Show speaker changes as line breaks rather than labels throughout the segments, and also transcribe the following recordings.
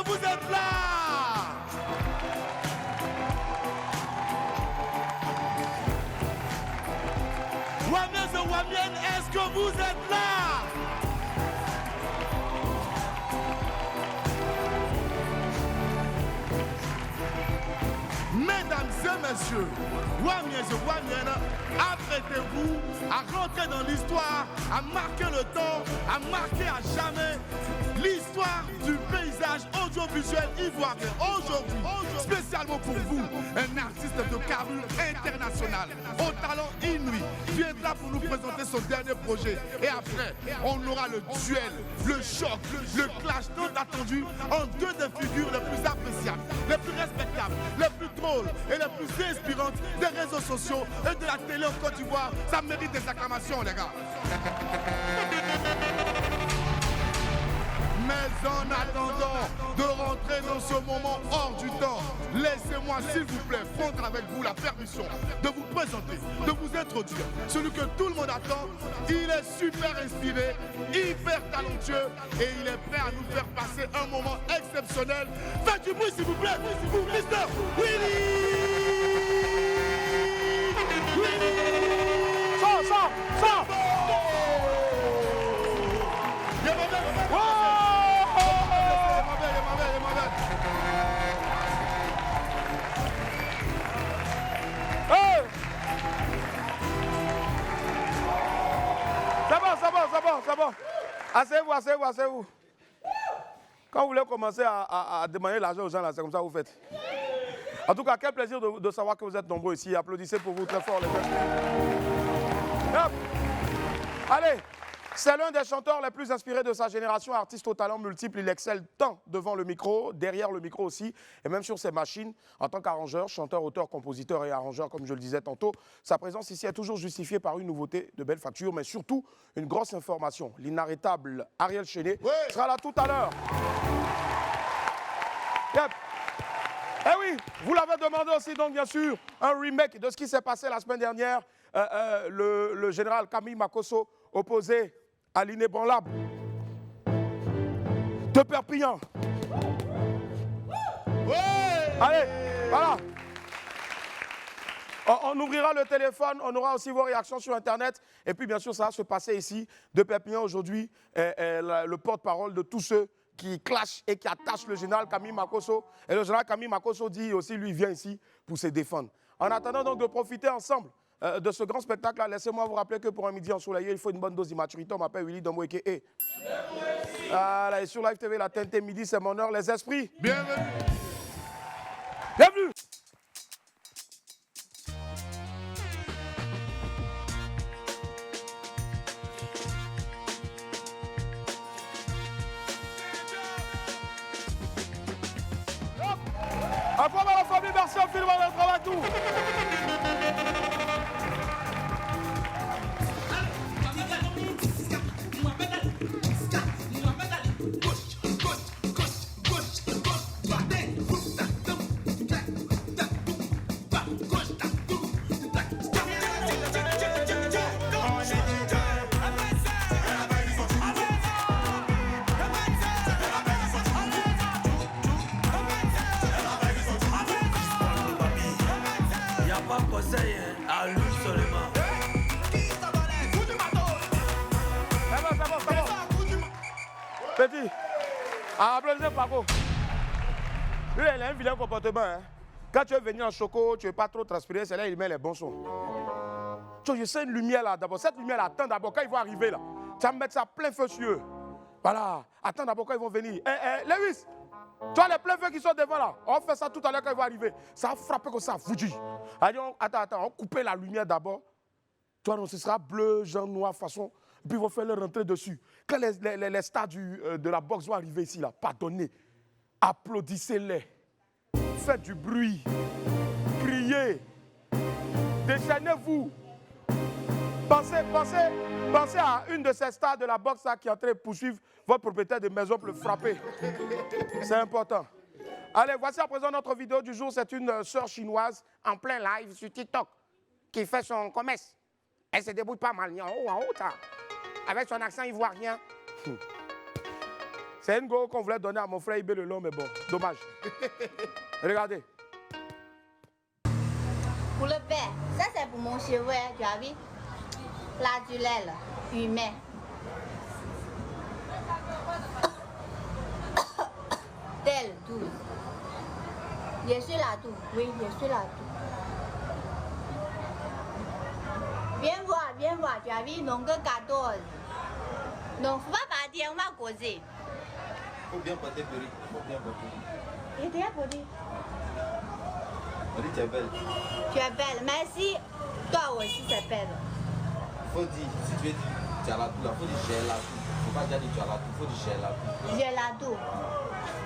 que vous êtes là? Wamiens et Wamiennes, est-ce que vous êtes là? Mesdames et messieurs, Wamiens et Wamiennes, apprêtez-vous à rentrer dans l'histoire, à marquer le temps, à marquer à jamais l'histoire du paysage audiovisuel ivoirien. Aujourd'hui, spécialement pour vous, un artiste de carrure internationale, au talent inouï, viendra pour nous présenter son dernier projet. Et après, on aura le duel, le choc, le clash tant attendu en deux des figures les plus appréciables, les plus respectables, les plus drôles et les plus inspirantes des réseaux sociaux et de la télé en Côte d'Ivoire. Ça mérite des acclamations, les gars. Mais en attendant de rentrer dans ce moment hors du temps, laissez-moi s'il vous plaît prendre avec vous la permission de vous présenter, de vous introduire. Celui que tout le monde attend, il est super inspiré, hyper talentueux et il est prêt à nous faire passer un moment exceptionnel. Faites du bruit s'il vous plaît pour Mr. Willy! Sors! C'est bon. Asseyez-vous. Quand vous voulez commencer à demander l'argent aux gens, là, c'est comme ça que vous faites. En tout cas, quel plaisir de savoir que vous êtes nombreux ici. Applaudissez pour vous très fort, les gars. Allez, c'est l'un des chanteurs les plus inspirés de sa génération, artiste au talent multiple. Il excelle tant devant le micro, derrière le micro aussi, et même sur ses machines. En tant qu'arrangeur, chanteur, auteur, compositeur et arrangeur, comme je le disais tantôt, sa présence ici est toujours justifiée par une nouveauté de belle facture, mais surtout une grosse information. L'inarrêtable Ariel Chéné sera là tout à l'heure. Yep. Eh oui, vous l'avez demandé aussi, donc bien sûr, un remake de ce qui s'est passé la semaine dernière. Le général Camille Makosso opposé à l'inébranlable de Perpignan. Ouais. Allez, voilà. On ouvrira le téléphone, on aura aussi vos réactions sur Internet. Et puis, bien sûr, ça va se passer ici, de Perpignan aujourd'hui, le porte-parole de tous ceux qui clashent et qui attachent le général Camille Makosso. Et le général Camille Makosso dit aussi, lui, vient ici pour se défendre. En attendant donc de profiter ensemble de ce grand spectacle-là, laissez-moi vous rappeler que pour un midi ensoleillé, il faut une bonne dose d'immaturité. On m'appelle Willy Domweke. Voilà, et sur Live TV, la TNT midi, c'est mon heure, les esprits. Bienvenue. Bienvenue. Après la famille, merci au film, on travaille tout.
À lui seulement.
Petit, applaudissez Paco. Lui, il a un vilain comportement. Hein. Quand tu es venu en choco, tu n'es pas trop transpiré, c'est là il met les bons sons. Je sais une lumière là d'abord. Cette lumière là, attends d'abord quand ils vont arriver là. Tu vas me mettre ça plein feu sur eux. Voilà. Attends d'abord quand ils vont venir. Lewis, tu vois les pleins feux qui sont devant là. On fait ça tout à l'heure quand ils vont arriver. Ça va frapper comme ça, foutu. Attends, on coupe la lumière d'abord. Tu vois, donc ce sera bleu, jaune, noir, façon. Et puis ils vont faire leur rentrée dessus. Quand les stars de la boxe vont arriver ici là, pardonnez. Applaudissez-les. Faites du bruit. Criez. Déchaînez-vous. Pensez à une de ces stars de la boxe là, qui est en train de poursuivre votre propriétaire de maison pour le frapper. C'est important. Allez, voici à présent notre vidéo du jour. C'est une sœur chinoise en plein live sur TikTok qui fait son commerce. Elle se débrouille pas mal, en haut, avec son accent ivoirien. C'est une go qu'on voulait donner à mon frère Ibé le long, mais bon, dommage. Regardez.
Pour le père, ça c'est pour mon cheveu, hein, tu as vu? Là, du lait, là, humain. Tel, tout. Je suis là, tout. Oui, je suis là, tout. Viens voir, tu as vu? Donc, 14. Donc, faut pas partir, on va causer.
Faut bien porter perruque, faut bien porter.
Et bien, pour dire.
Marie, tu es belle.
Tu es belle, merci. Toi aussi, c'est belle.
Faut dire, si tu veux dire, tu as la toux là, faut dire j'ai la toux. Faut pas dire tu as la toux, faut dire j'ai la toux.
J'ai la toux.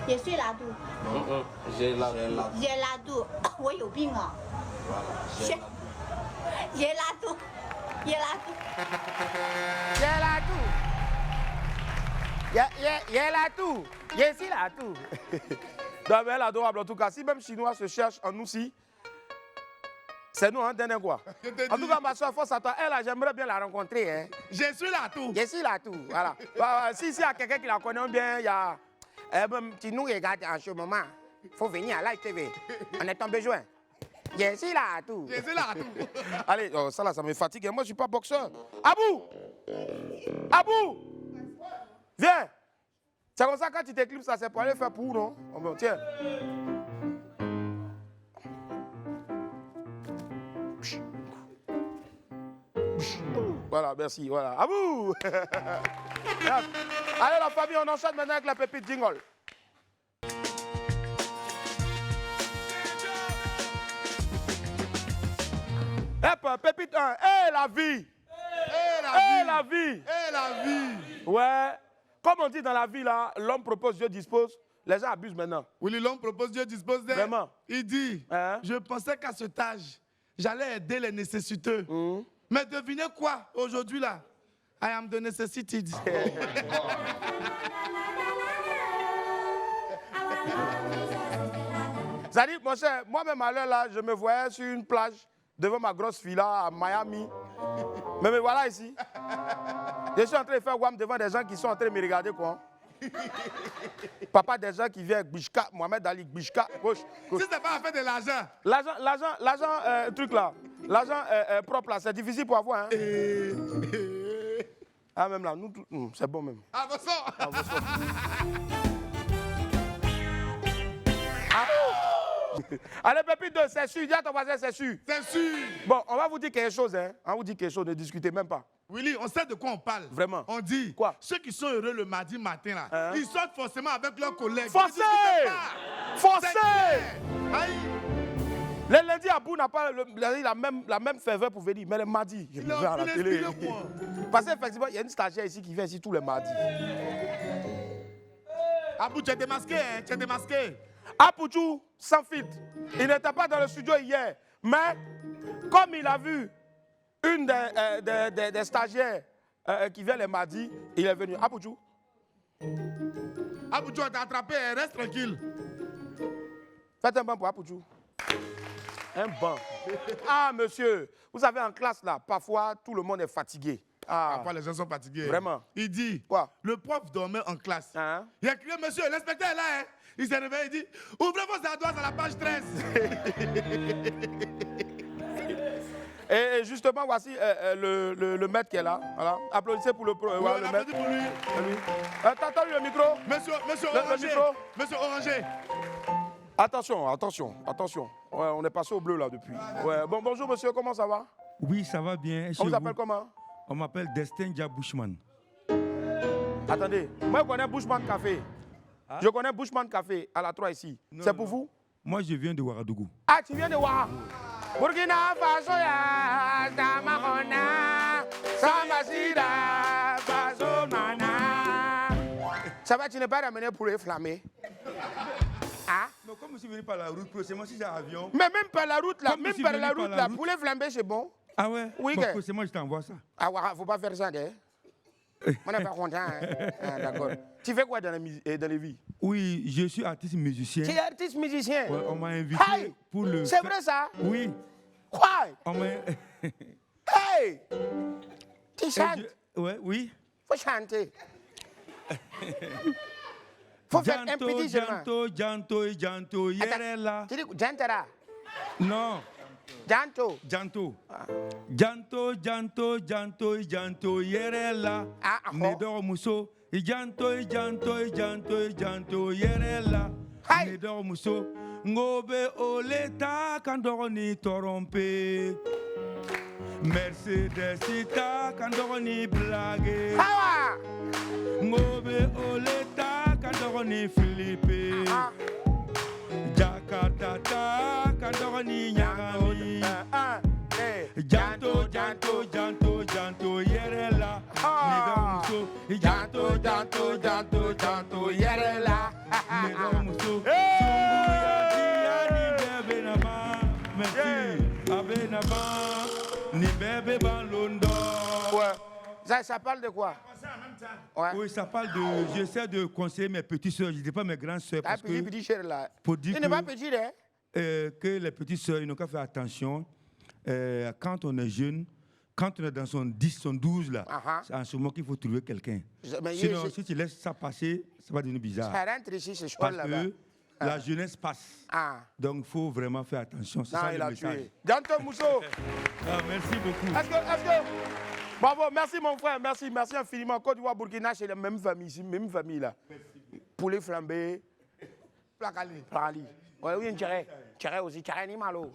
Je suis la toux.
Non, j'ai la toux.
J'ai la toux. 我有病啊！
Voilà, j'ai la toux.
J'ai la toux. J'ai la toux.
J'ai la toux. J'ai la toux. Je suis la toux. Non, mais elle est adorable en tout cas. Si même Chinois se cherche en nous, si, c'est nous, hein, dernier quoi. En tout cas, ma soeur, force à toi. Elle, là, j'aimerais bien la rencontrer. Hein.
Je suis là tout.
Je suis là tout. Voilà. Si il y a quelqu'un qui la connaît bien, il y a. Tu nous regardes en ce moment. Il faut venir à Live TV. On est en besoin. Je suis là tout.
Je suis là tout.
Allez, oh, ça là, ça me fatigue. Moi, je ne suis pas boxeur. Abou! Abou! Viens! C'est comme ça, quand tu t'éclipses, ça c'est pour aller faire pour, non? Oh, bon, tiens. Voilà, merci, voilà. Abou! Allez, la famille, on enchaîne maintenant avec la pépite jingle. Hop, pépite 1. Hé, la vie! Hé, la vie!
Et la vie.
Ouais. Comme on dit dans la vie, là, l'homme propose, Dieu dispose. Les gens abusent maintenant.
Oui, l'homme propose, Dieu dispose d'elle.
Vraiment.
Il dit,
Hein?
je pensais qu'à cet âge, j'allais aider les nécessiteux. Mais devinez quoi, aujourd'hui là? I am the necessity.
Ça dit, mon cher, moi-même à l'heure là, je me voyais sur une plage devant ma grosse villa à Miami. Mais me voilà ici. Je suis en train de faire WAM devant des gens qui sont en train de me regarder quoi. Papa des gens qui viennent avec Bishka, Mohamed Ali, Bishka, gauche.
Si c'est pas à faire de l'argent.
L'argent, truc là, l'argent propre là, c'est difficile pour avoir. Hein? Ah même là, nous, c'est bon même.
Ah, bon sang.
Ah, bon sang. Allez, Pépite 2, c'est sûr. Dis à ton voisin, c'est sûr.
C'est sûr.
Bon, on va vous dire quelque chose. Hein. On va vous dire quelque chose, ne discutez même pas.
Willy, on sait de quoi on parle.
Vraiment.
On dit,
Quoi?
Ceux qui sont heureux le mardi matin, là,
Hein?
ils sortent forcément avec leurs collègues.
Forcez!
Ne discutez pas.
Forcez!
C'est clair. Aïe.
Le lundi, Abou n'a pas la même ferveur pour venir, mais le mardi, je
Il
me
a
vais à la
aucune
télé.
inspiration, quoi.
Parce qu'effectivement, il y a une stagiaire ici qui vient ici tous les mardis.
Abou, tu es démasqué, hein? Tu es démasqué.
Apouchou, sans filtre. Il n'était pas dans le studio hier, mais comme il a vu une des stagiaires qui vient les mardis, il est venu. Apouchou.
Abou, tu vas t'attraper, hein? Reste tranquille.
Faites un banc pour Apouchou. Un banc. Ah, monsieur, vous savez, en classe, là, parfois, tout le monde est fatigué. Ah,
Parfois, les gens sont fatigués.
Vraiment.
Il dit,
Quoi?
le prof dormait en classe.
Hein?
Il a crié, monsieur, l'inspecteur est là, hein? Il s'est réveillé, il dit, ouvrez vos ardoises à la page 13.
Et justement, voici le maître qui est là. Voilà. Applaudissez pour le
On
maître.
applaudit pour lui.
T'entends le micro?
Monsieur
Le
Oranger.
micro.
Monsieur Oranger.
Attention. Ouais, on est passé au bleu là depuis. Ouais. Bon, bonjour monsieur, comment ça va?
Oui, ça va bien.
On vous appelle comment?
On m'appelle Destin Diabouchman.
Attendez, moi je connais Bushman Café.
Ah?
Je connais Bushman Café à la 3 ici. C'est pour vous?
Moi, je viens de Ouagadougou.
Ah, tu viens de Ouaga? Burkina Faso ya Tamakona, Sambasida, Faso Mana. Ça va, tu n'es pas ramené pour les flammer? Ah?
Mais comme je suis venu par la route, prochainement, si j'ai un avion.
Mais même par la route là,
Comme je suis venu par la route.
pour les flamber, c'est bon?
Ah ouais?
Oui,
Bon,
que-
prochainement, je t'envoie ça.
Ah, ouais, faut pas faire ça, hein? On n'est pas content, hein? Ah, d'accord. Tu fais quoi dans les vies?
Oui, je suis artiste musicien.
Tu es artiste musicien?
Ouais, on m'a invité
Hey!
pour le.
C'est vrai ça?
Oui.
Quoi?
On m'a.
Hey! Tu chantes?
Ouais, oui.
Faut chanter. Faut faire impédi seulement.
Janto, Yerela.
Tu dis Jantara.
Non,
Janto.
Janto. Janto, Yerela.
Ah, ah, oh.
Nedor Muso. Janto, Yerela.
Hai.
Nedor Muso. Ngobe Oleta Kandoroni Torompe. Mercedes Ita Kandoroni Blage.
Ah!
Ngobe Oleta Kandoroni Philippe.
Ah.
Jakarta Kandoroni Nyagami. Janto, Yerela.
Ah.
Nedor Muso.
Janto, Yerela.
Nedor Muso.
Hey!
Merci. Abenaba. Ni bébé Balondo.
Ouais. Ça parle de quoi? Ouais.
Oui, ça parle de. J'essaie de conseiller mes petites soeurs, je ne dis pas mes grandes soeurs.
Ah,
Parce que,
petit cher là.
pour dire
Il n'est pas petit, hein?
que les petites soeurs, ils n'ont qu'à faire attention. Quand on est jeune, quand on est dans son 10, son 12, là, c'est en ce moment qu'il faut trouver quelqu'un. Sinon, si tu laisses ça passer, ça va devenir bizarre.
Ça rentre ici, c'est chaud
Parce
là-bas.
que la jeunesse passe.
Ah.
Donc, il faut vraiment faire attention. C'est
Non,
ça
il
le
a
message.
tué. Janto Mousso.
Ah, merci beaucoup.
Est-ce que... Bravo, merci mon frère, merci infiniment. Côte d'Ivoire, Burkina, c'est la même famille ici, même famille là. Poulet flambé,
Placali.
Prali. Ouais, oui, un tchéré. Tchéré aussi, tchéré ni malo.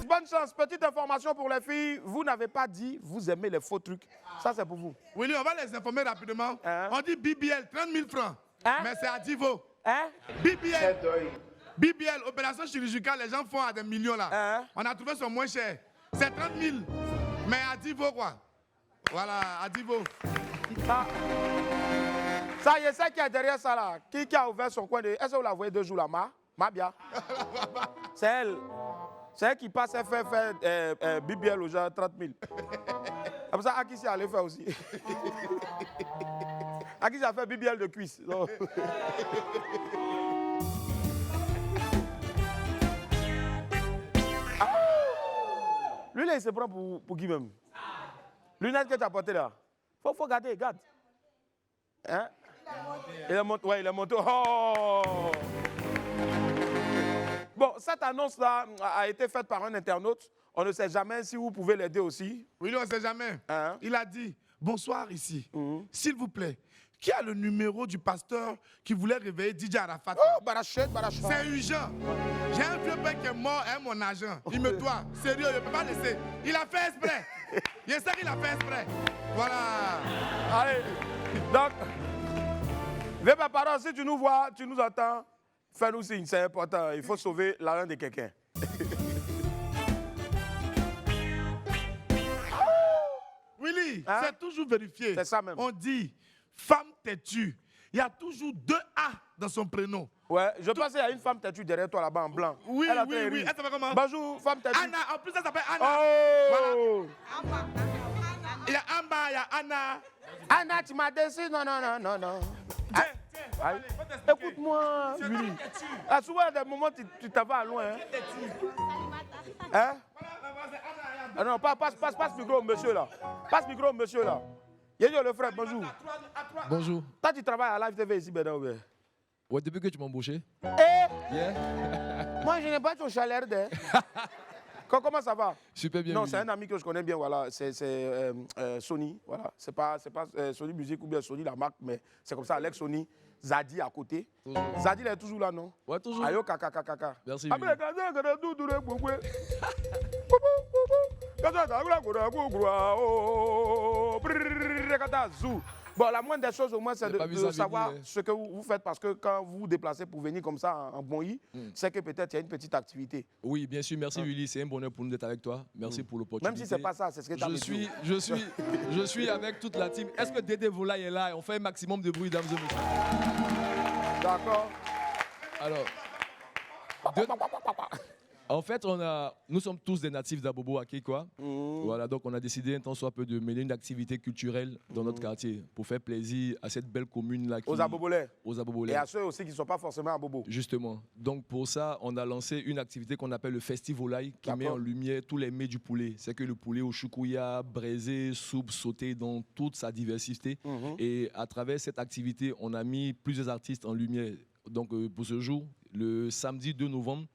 Bonne chance, petite information pour les filles. Vous n'avez pas dit, vous aimez les faux trucs. Ça, c'est pour vous.
Willy, on va les informer rapidement.
Hein?
On dit BBL, 30 000 francs.
Hein?
Mais c'est à Divo.
Hein?
BBL, opération chirurgicale, les gens font à des millions là.
Hein?
On a trouvé son moins cher. C'est 30 000. Mais à Divo quoi. Voilà, à Divo.
Ça y est, c'est qui est derrière ça là. Qui a ouvert son coin de... Est-ce que vous la voyez 2 jours là, Mabia? C'est elle. C'est elle qui passe à faire BBL aux gens 30 000. Comme ça, Akissi allait faire aussi. Akissi a fait BBL de cuisse. Donc. Ah. Lui là, il se prend pour qui même? Lunettes que tu as portées là. Faut garder, garde. Hein? Il est monté. Ouais, il est monté. Oh! Bon, cette annonce-là a été faite par un internaute. On ne sait jamais si vous pouvez l'aider aussi.
Oui, on ne sait jamais.
Hein?
Il a dit, bonsoir ici. S'il vous plaît, qui a le numéro du pasteur qui voulait réveiller DJ Arafat?
Oh, Barachet.
C'est urgent. J'ai un vieux père qui est mort et mon argent. Il me doit. Sérieux, je ne peux pas laisser. Il a fait exprès. Je sais qu'il a fait exprès. Voilà.
Allez. Donc, vieux papa, si tu nous vois, tu nous entends, fais-nous signe, c'est important. Il faut sauver l'argent de quelqu'un.
Willy,
Hein?
c'est toujours vérifié.
C'est ça même.
On dit, femme têtue. Il y a toujours 2 A dans son prénom.
Ouais, je pense qu'il y a une femme têtue derrière toi là-bas en blanc.
Oui,
Elle a
oui,
très
oui.
ri.
Elle s'appelle comment?
Bonjour, femme têtue.
Anna, en plus elle s'appelle Anna.
Oh!
Voilà. Il y a Amba, il y a Anna.
Anna, tu m'as déçu. Non.
Tiens,
Aïe. Écoute-moi, Willy. Ah, souvent, à des moments, tu t'en vas loin. Hein? Ah non, passe le micro au monsieur là. Passe le micro au monsieur là. Yo, le frère, bonjour.
Bonjour.
Toi, tu travailles à Live TV ici, Bénin, ouais.
Ouais, depuis que tu m'as embauché.
Eh?
Yeah.
Moi, je n'ai pas ton salaire de. Comment ça va?
Super bien.
Non,
Willy.
c'est un ami que je connais bien, voilà. C'est Sony, voilà. C'est pas Sony Music ou bien Sony la marque, mais c'est comme ça, Alex Sony, Zadi à côté.
Toujours.
Zadi, il est toujours là, non?
Ouais, toujours.
Ayo, kaka.
Merci,
Ah,
Willy.
mais bon, la moindre des choses au moins, c'est
J'ai pas vu
de
ça
savoir
venir, hein.
ce que vous faites parce que quand vous vous déplacez pour venir comme ça en Bonny, c'est que peut-être il y a une petite activité.
Oui, bien sûr. Merci, Willy. C'est un bonheur pour nous d'être avec toi. Merci pour l'opportunité.
Même si ce n'est pas ça, c'est ce que tu as
Je suis avec toute la team. Est-ce que Dédé Volaille est là? On fait un maximum de bruit, dames et messieurs.
D'accord.
Alors, En fait, nous sommes tous des natifs d'Abobo à Kekwa. Voilà, donc on a décidé un temps soit peu de mêler une activité culturelle dans notre quartier pour faire plaisir à cette belle commune-là.
Aux Abobolais.
Aux Abobolais.
Et à ceux aussi qui ne sont pas forcément à Bobo.
Justement. Donc pour ça, on a lancé une activité qu'on appelle le Festivolaï qui met en lumière tous les mets du poulet. C'est que le poulet au choukouya, braisé, soupe, sauté dans toute sa diversité. Et à travers cette activité, on a mis plusieurs artistes en lumière. Donc pour ce jour, le samedi 2 novembre,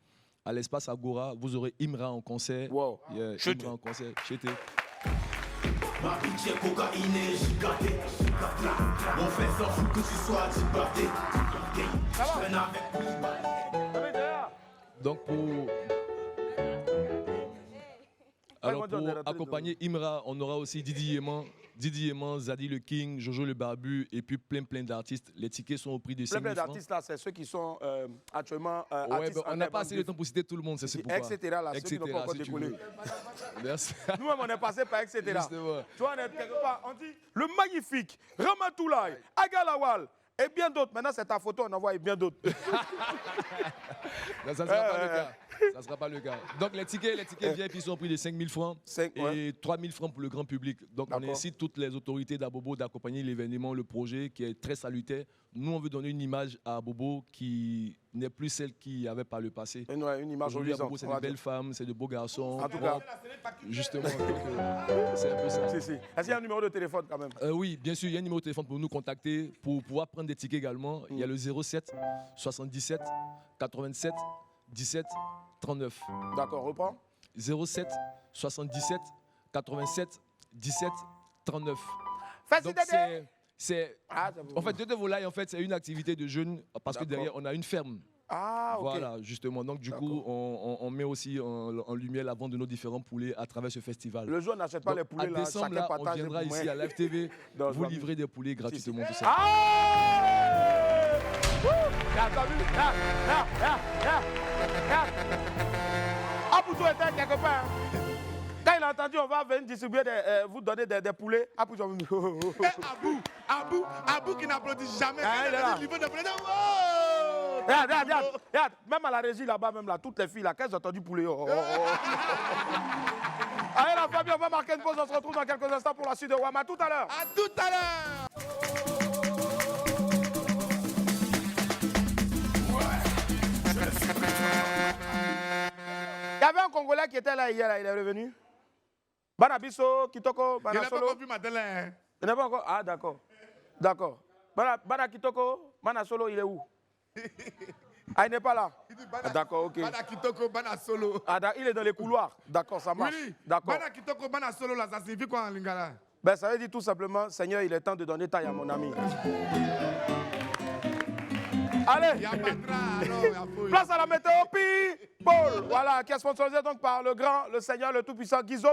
à l'espace Agora, vous aurez Imra en concert.
Wow.
Imra en concert. Chete.
Ma bitch est cocaïnée, gigaté. Mon fait s'en fout que tu sois gigaté. Je traîne avec.
Donc pour accompagner Imra, on aura aussi Didi Yeman, Zadi le King, Jojo le Barbu et puis plein d'artistes. Les tickets sont au prix de 5 000 francs.
Plein d'artistes là, c'est ceux qui sont actuellement
ouais,
artistes.
on n'a pas assez de temps pour citer tout le monde, c'est pourquoi.
Etc. là, ceux qui n'ont pas encore décollé.
Merci.
Nous-mêmes, on est passé par etc.
Justement.
Tu vois, on est quelque part, on dit le magnifique, Ramatoulaye, Agalawal et bien d'autres. Maintenant, c'est ta photo, on en voit et bien d'autres.
Non, ça ne sera pas le cas. Ça ne sera pas le cas. Donc les tickets VIP sont au prix de 5 000 francs et 3 000 francs pour le grand public. Donc on incite toutes les autorités d'Abobo d'accompagner l'événement, le projet qui est très salutaire. Nous, on veut donner une image à Abobo qui n'est plus celle qu'il y avait par le passé.
Une image reluisante.
C'est de belles femmes, c'est de beaux garçons.
En tout cas.
Justement, c'est un peu ça.
Est-ce qu'il y a un numéro de téléphone quand même?
Oui, bien sûr, il y a un numéro de téléphone pour nous contacter, pour pouvoir prendre des tickets également. Il y a le 07 77 87 17 39.
D'accord, reprends.
07 77 87 17 39. En fait, Dédé Volaille, en fait, c'est une activité de jeunes parce que derrière, on a une ferme.
Ah, ok.
Voilà, justement. Donc, du coup, on met aussi en lumière la vente de nos différents poulets à travers ce festival.
Le jour, on n'achète pas les poulets là.
Décembre, là, on viendra ici à Live TV vous livrer des poulets gratuitement. Tout ça.
Apoutou était quelque part. Quand il a entendu, on va venir distribuer vous donner des poulets. Apoutou.
Abou qui n'applaudit jamais.
Regarde, même à la régie là-bas, même là, toutes les filles là, qu'elles ont entendu poulet. Allez la famille, on va marquer une pause, on se retrouve dans quelques instants pour la suite de Wama. À tout à l'heure.
À tout à l'heure.
Il y avait un Congolais qui était là hier, là, il est revenu. Banabiso, Kitoko, Bana Solo.
Il n'a pas encore vu Madeleine.
Il n'a pas encore. Ah, d'accord. D'accord. Bana Kitoko, Bana Solo, il est où? Ah, il n'est pas là. Ah, d'accord, ok.
Bana Kitoko, Bana Solo.
Ah, il est dans les couloirs. D'accord, ça marche.
Oui.
D'accord.
Bana Kitoko, Bana Solo, là, ça signifie quoi en lingala?
Ben, ça veut dire tout simplement, Seigneur, il est temps de donner taille à mon ami. Allez, place à la météo Paul, voilà, qui est sponsorisé donc par le grand, le Seigneur, le Tout-Puissant, Guizo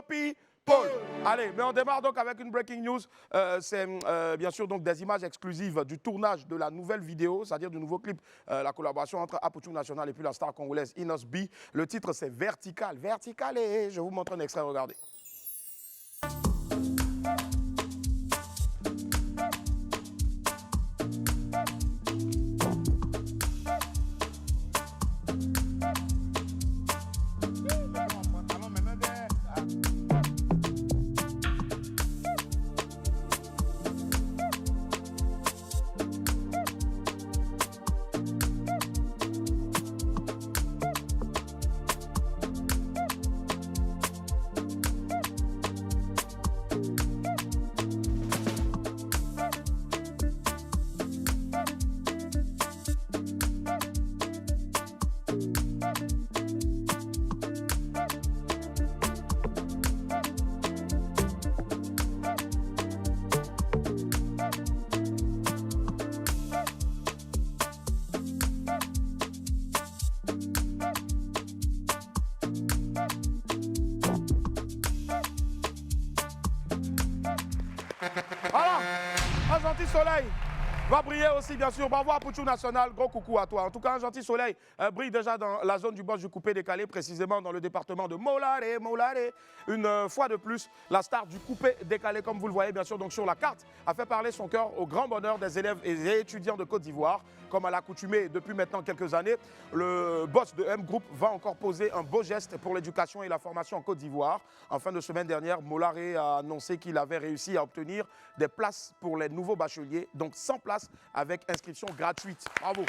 Paul. Allez, mais on démarre donc avec une breaking news. C'est bien sûr donc des images exclusives du tournage de la nouvelle vidéo, c'est-à-dire du nouveau clip, la collaboration entre Apoutou National et puis la star congolaise Inos B. Le titre c'est Vertical. Vertical et je vous montre un extrait, regardez. Voilà, un gentil soleil. Va briller aussi, bien sûr. Bravo à Pouchou National, gros coucou à toi. En tout cas, un gentil soleil brille déjà dans la zone du boss du coupé décalé, précisément dans le département de Molare. Une fois de plus, la star du coupé décalé, comme vous le voyez bien sûr donc sur la carte, a fait parler son cœur au grand bonheur des élèves et étudiants de Côte d'Ivoire. Comme à l'accoutumée depuis maintenant quelques années, le boss de M Group va encore poser un beau geste pour l'éducation et la formation en Côte d'Ivoire. En fin de semaine dernière, Molare a annoncé qu'il avait réussi à obtenir des places pour les nouveaux bacheliers, donc 100 places avec inscription gratuite. Bravo.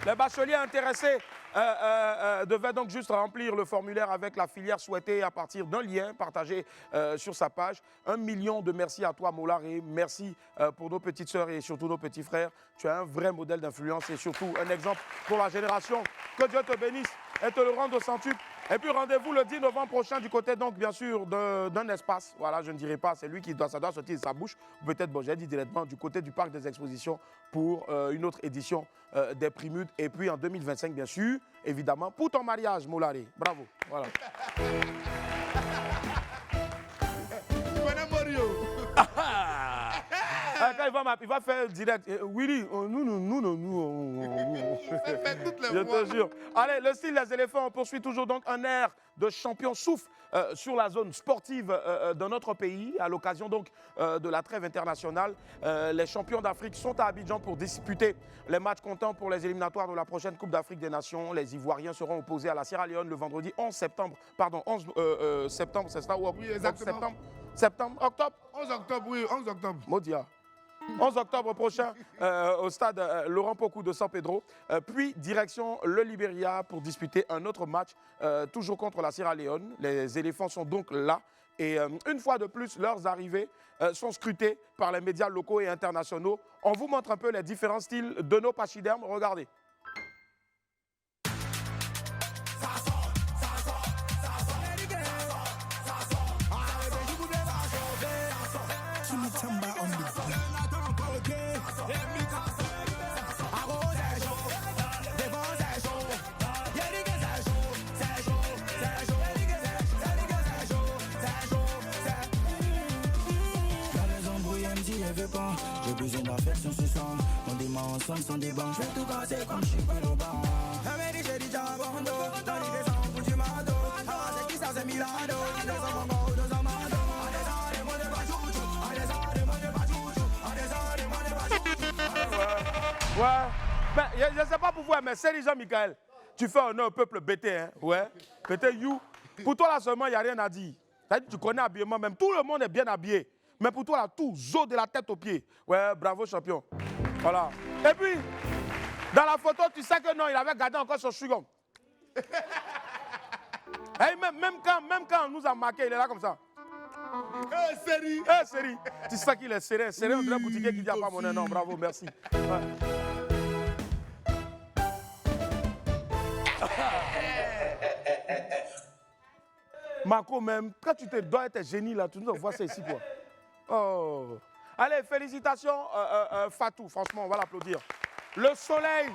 Les bacheliers intéressés devaient donc juste remplir le formulaire avec la filière souhaitée à partir d'un lien partagé sur sa page. 1 million de merci à toi, Molare. Merci pour nos petites sœurs et surtout nos petits frères. Tu es un vrai modèle d'influence et surtout un exemple pour la génération. Que Dieu te bénisse et te le rende au centuple. Et puis rendez-vous le 10 novembre prochain du côté donc bien sûr d'un espace. Voilà, je ne dirai pas, c'est lui qui doit, ça doit sortir de sa bouche. Peut-être, bon, j'ai dit directement du côté du parc des expositions pour une autre édition des Primudes. Et puis en 2025, bien sûr, évidemment, pour ton mariage, Molare. Bravo. Voilà. Quand il va faire direct. Willy, je te jure. Allez, le style des éléphants, on poursuit toujours donc un air de champion souffle sur la zone sportive de notre pays, à l'occasion donc de la trêve internationale. Les champions d'Afrique sont à Abidjan pour disputer les matchs comptants pour les éliminatoires de la prochaine Coupe d'Afrique des Nations. Les Ivoiriens seront opposés à la Sierra Leone le vendredi 11 septembre. Pardon, 11 septembre, c'est ça?
Oui, exactement.
Octobre
11 octobre, oui, 11 octobre.
Modia. 11 octobre prochain au stade Laurent Pokou de San Pedro, puis direction le Libéria pour disputer un autre match, toujours contre la Sierra Leone. Les éléphants sont donc là et une fois de plus, leurs arrivées sont scrutées par les médias locaux et internationaux. On vous montre un peu les différents styles de nos pachydermes. Regardez.
J'ai besoin d'affection ce soir. On démarre ensemble sans débat. Je vais tout casser comme je suis pas au bar. J'ai dit déjà abandon. Dans les descends pour du mado. C'est qui ça, c'est Milano.
Ouais. Ben, je ne sais pas pour vous, mais c'est déjà Michael. Tu fais honneur au peuple BT, hein? Ouais. BT, you. Pour toi, là seulement, il n'y a rien à dire. Tu connais l'habillement même. Tout le monde est bien habillé. Mais pour toi, là, tout, zo de la tête aux pieds. Ouais, bravo, champion. Voilà. Et puis, dans la photo, tu sais que non, il avait gardé encore son chewing-gum. Hey, même quand on nous a marqué, il est là comme ça.
Série.
Série. Tu sais qu'il est serré. Serré, on dirait un boutiquier qui dit pas mon nom. Bravo, merci. Ouais. Marco, même, quand tu te dois être génie là, tu nous vois ça ici quoi. Oh. Allez, félicitations Fatou, franchement, on va l'applaudir. Le soleil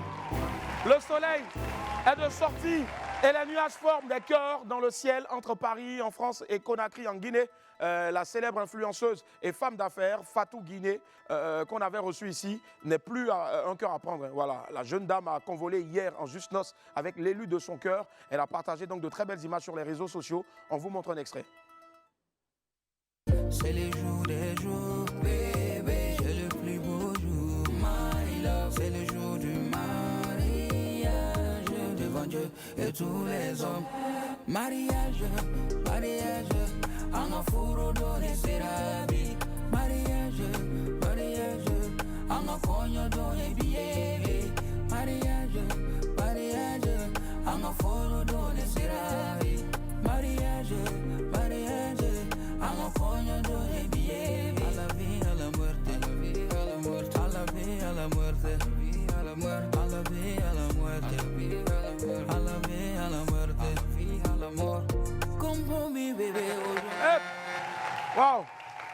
est de sortie et les nuages forment des cœurs dans le ciel entre Paris, en France et Conakry, en Guinée. La célèbre influenceuse et femme d'affaires Fatou Guinée, qu'on avait reçue ici, n'est plus un cœur à prendre. Voilà, la jeune dame a convolé hier en juste noces avec l'élu de son cœur. Elle a partagé donc de très belles images sur les réseaux sociaux. On vous montre un extrait.
C'est les jours des jours, bébé. C'est le plus beau jour, my love. C'est le jour du mariage devant Dieu et tous les hommes. Mariage, mariage, en afuro donné serabi. Mariage, mariage, en afonyo donné billet. Mariage, mariage, en afuro donné serabi. Mariage, mariage. I'm a coño de billet. A la vida, a la muerte. A la vida, a la muerte. A la vida, a la muerte. A la muerte. A la vida, a la muerte. A la vida, a la muerte. A la vida, a la muerte. Comme mi bébé.
Wow,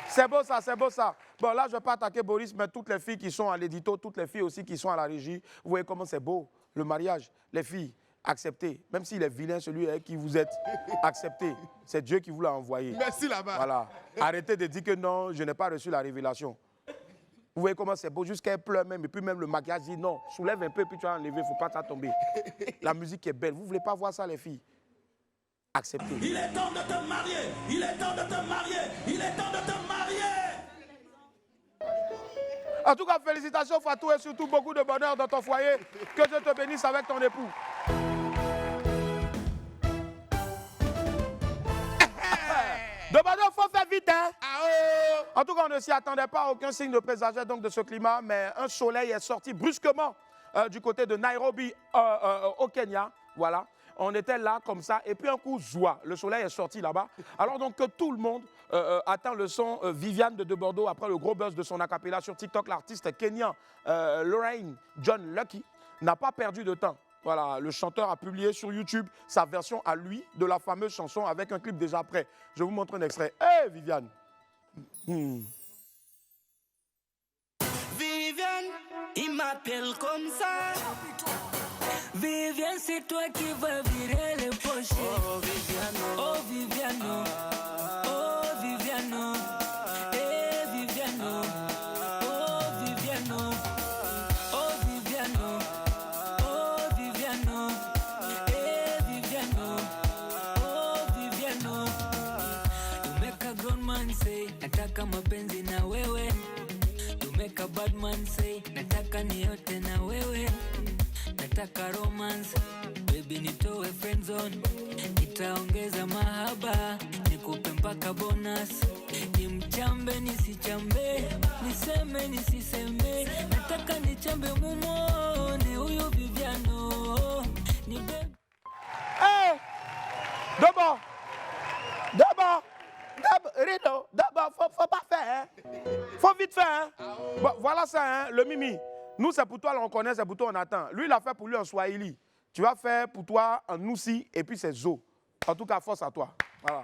c'est beau ça, c'est beau ça. Bon, là, je ne vais pas attaquer Boris, mais toutes les filles qui sont à l'édito, toutes les filles aussi qui sont à la régie, vous voyez comment c'est beau, le mariage. Les filles, acceptez. Même s'il est vilain, celui avec qui vous êtes, acceptez. C'est Dieu qui vous l'a envoyé.
Merci là-bas.
Voilà. Arrêtez de dire que non, je n'ai pas reçu la révélation. Vous voyez comment c'est beau, jusqu'à elle pleure même, et puis même le maquillage dit non, soulève un peu, puis tu vas enlever, il ne faut pas ça tomber. La musique est belle. Vous ne voulez pas voir ça, les filles? Acceptez.
Il est temps de te marier, il est temps de te marier, il est temps de te marier.
En tout cas, félicitations Fatou et surtout beaucoup de bonheur dans ton foyer. Que Dieu te bénisse avec ton époux. De bonheur, il faut faire vite, hein? En tout cas, on ne s'y attendait pas, aucun signe ne présageait donc de ce climat, mais un soleil est sorti brusquement du côté de Nairobi, au Kenya. Voilà. On était là comme ça, et puis un coup, joie, le soleil est sorti là-bas. Alors donc que tout le monde attend le son Viviane de Bordeaux après le gros buzz de son acapella sur TikTok. L'artiste kenyan Lorraine John Lucky n'a pas perdu de temps. Voilà, le chanteur a publié sur YouTube sa version à lui de la fameuse chanson avec un clip déjà prêt. Je vous montre un extrait. Hé, Viviane.
Viviane, il m'appelle comme ça. Viviane, c'est toi qui vas virer les poches. Oh Viviane, oh Viviane, oh Viviane, eh Viviane, oh Viviane, oh Viviane, oh Viviane, eh Viviane, oh Viviane. You make a grown man say, nataka mapenzi na wewe. You make a bad man say, nataka niyote na wewe. Nataka romance, baby nitoe friend zone. Nitaongeza mahaba, nikupe mpaka bonus. Nimchambe nisichambe, niseme nisiseme. Nataka nichambe mumone, huyu Viviano.
Hey! D'abord, Rido, d'abord, faut pas faire, hein? Faut vite faire, hein? Bon, voilà ça, hein, le mimi. Nous, c'est pour toi, on connaît, c'est pour toi, on attend. Lui, il a fait pour lui en Swahili. Tu vas faire pour toi en Noussi et puis c'est Zo. En tout cas, force à toi. Voilà.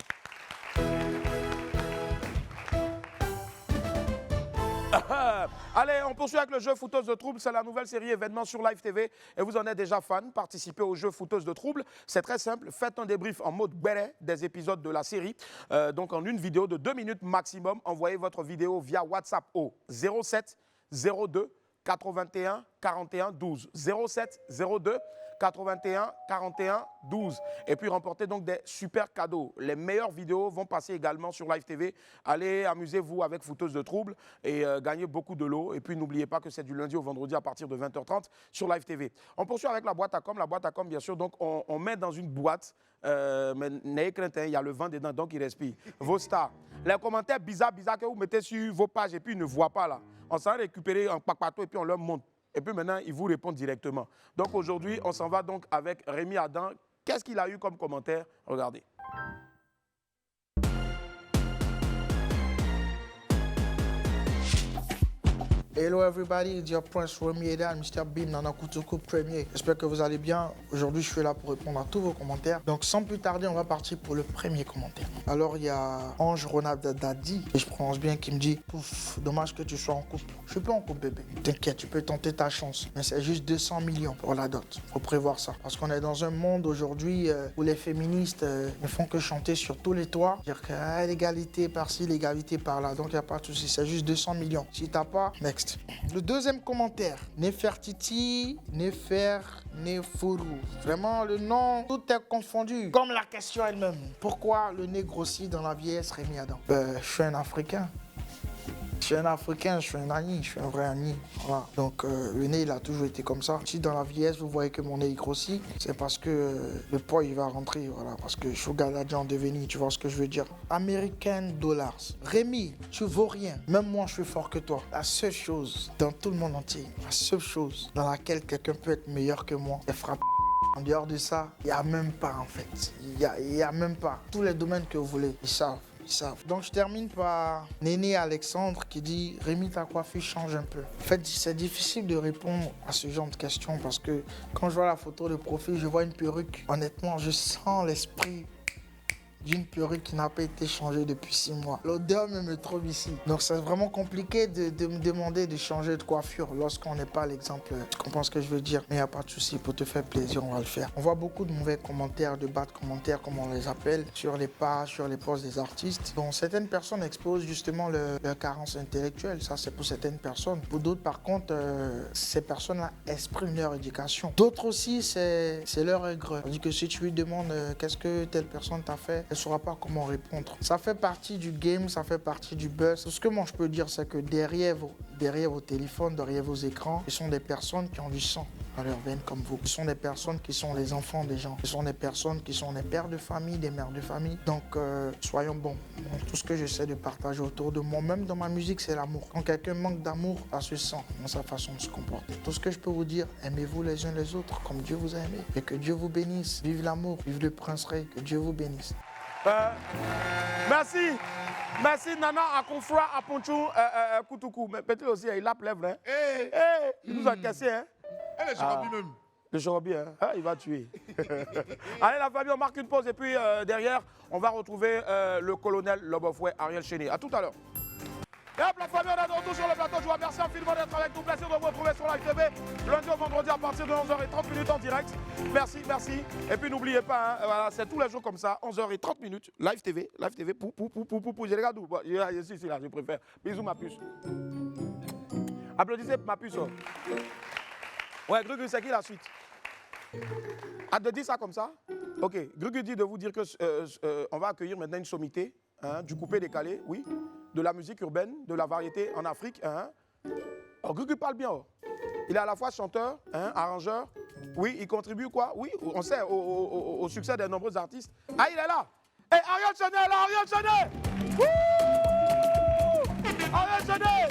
Allez, on poursuit avec le jeu Fouteuse de Trouble. C'est la nouvelle série événement sur Live TV. Et vous en êtes déjà fan. Participez au jeu Fouteuse de Trouble. C'est très simple. Faites un débrief en mode béret des épisodes de la série. Donc en une vidéo de 2 minutes maximum. Envoyez votre vidéo via WhatsApp au 07 02 81 41 12. 07 02 81 41 12. Et puis remportez donc des super cadeaux. Les meilleures vidéos vont passer également sur Live TV. Allez, amusez-vous avec Fouteuse de Trouble et gagnez beaucoup de lots. Et puis n'oubliez pas que c'est du lundi au vendredi à partir de 20h30 sur Live TV. On poursuit avec la boîte à com. La boîte à com, bien sûr, donc on met dans une boîte, mais n'ayez crainte, il y a le vent dedans, donc il respire. Vos stars. Les commentaires bizarres que vous mettez sur vos pages et puis ils ne voient pas là. On s'en récupérer en papato et puis on leur montre. Et puis maintenant, ils vous répondent directement. Donc aujourd'hui, on s'en va donc avec Rémi Adam. Qu'est-ce qu'il a eu comme commentaire? Regardez.
Hello everybody, it's your Prince Remy Adam, Mr. Bean, Nana Koutoku Premier. J'espère que vous allez bien. Aujourd'hui, je suis là pour répondre à tous vos commentaires. Donc sans plus tarder, on va partir pour le premier commentaire. Alors, il y a Ange Ronald Dadi, et je prononce bien, qui me dit « Pouf, dommage que tu sois en couple. » Je suis pas en couple, bébé. T'inquiète, tu peux tenter ta chance. Mais c'est juste 200 millions pour la dot. Faut prévoir ça. Parce qu'on est dans un monde aujourd'hui où les féministes ne font que chanter sur tous les toits. Dire que l'égalité par-ci, l'égalité par-là. Donc, il n'y a pas de souci. C'est juste 200 millions. Si t'as pas, next. Le deuxième commentaire, Nefertiti, Nefuru. Vraiment, le nom, tout est confondu. Comme la question elle-même. Pourquoi le nez grossit dans la vieillesse, Rémi Adam? Je suis un Africain. Je suis un Africain, je suis un Agni, je suis un vrai Agni. Voilà. Donc le nez, il a toujours été comme ça. Si dans la vieillesse, vous voyez que mon nez grossit, c'est parce que le poids, il va rentrer. Voilà. Parce que Sugar Daddy en devenir, tu vois ce que je veux dire. American Dollars. Rémi, tu vaux rien. Même moi, je suis fort que toi. La seule chose dans tout le monde entier, la seule chose dans laquelle quelqu'un peut être meilleur que moi, c'est frapper. En dehors de ça, il n'y a même pas en fait. Il y a même pas. Tous les domaines que vous voulez, ils savent. Donc je termine par Néné Alexandre qui dit « Rémi, ta coiffure change un peu ». En fait, c'est difficile de répondre à ce genre de questions parce que quand je vois la photo de profil, je vois une perruque. Honnêtement, je sens l'esprit d'une perruque qui n'a pas été changée depuis 6 mois. L'odeur me trouve ici. Donc c'est vraiment compliqué de me demander de changer de coiffure lorsqu'on n'est pas l'exemple. Tu comprends ce que je veux dire? Mais il n'y a pas de souci, pour te faire plaisir, on va le faire. On voit beaucoup de mauvais commentaires, de bas de commentaires, comme on les appelle, sur les pages, sur les posts des artistes. Donc certaines personnes exposent justement leur carence intellectuelle. Ça, c'est pour certaines personnes. Pour d'autres, par contre, ces personnes-là expriment leur éducation. D'autres aussi, c'est leur aigreur. On dit que si tu lui demandes qu'est-ce que telle personne t'a fait, elle ne saura pas comment répondre. Ça fait partie du game, ça fait partie du buzz. Ce que moi je peux dire, c'est que derrière vos téléphones, derrière vos écrans, ce sont des personnes qui ont du sang dans leurs veines comme vous. Ce sont des personnes qui sont les enfants des gens. Ce sont des personnes qui sont des pères de famille, des mères de famille. Donc, soyons bons. Donc, tout ce que j'essaie de partager autour de moi, même dans ma musique, c'est l'amour. Quand quelqu'un manque d'amour, ça se sent dans sa façon de se comporter. Tout ce que je peux vous dire, aimez-vous les uns les autres comme Dieu vous a aimé. Et que Dieu vous bénisse. Vive l'amour, vive le prince Ray. Que Dieu vous bénisse.
Merci. Merci Nana Akonfra Aponchou Koutoukou. Mais peut-être aussi, il a plèvre. Hein? Il nous a cassé. Hein?
Et le Chorobi même.
Le Chorobi, hein? Ah, il va tuer. Allez, la famille, on marque une pause et puis derrière, on va retrouver le colonel Lobofoué Ariel Chéné. À tout à l'heure. Et hop, la famille, on est de retour sur le plateau. Je vous remercie infiniment d'être avec nous. Plaisir de vous retrouver sur Live TV, lundi au vendredi à partir de 11h30 en direct. Merci, merci. Et puis n'oubliez pas, hein, voilà, c'est tous les jours comme ça, 11h30, Live TV, pou. Je regarde où? Bon, je suis ici, là, je préfère. Bisous, ma puce. Applaudissez ma puce. Ouais, Grugu, c'est qui la suite? Ah, de dire ça comme ça? Ok, Grugu dit de vous dire que on va accueillir maintenant une sommité, hein, du coupé décalé, oui. De la musique urbaine, de la variété en Afrique. Hein. Alors, Grugu parle bien. Oh. Il est à la fois chanteur, hein, arrangeur. Oui, il contribue quoi? Oui, on sait, au succès des nombreux artistes. Ah, il est là. Et Ariel Chéné, là, Ariel Chéné. Ariel Chéné.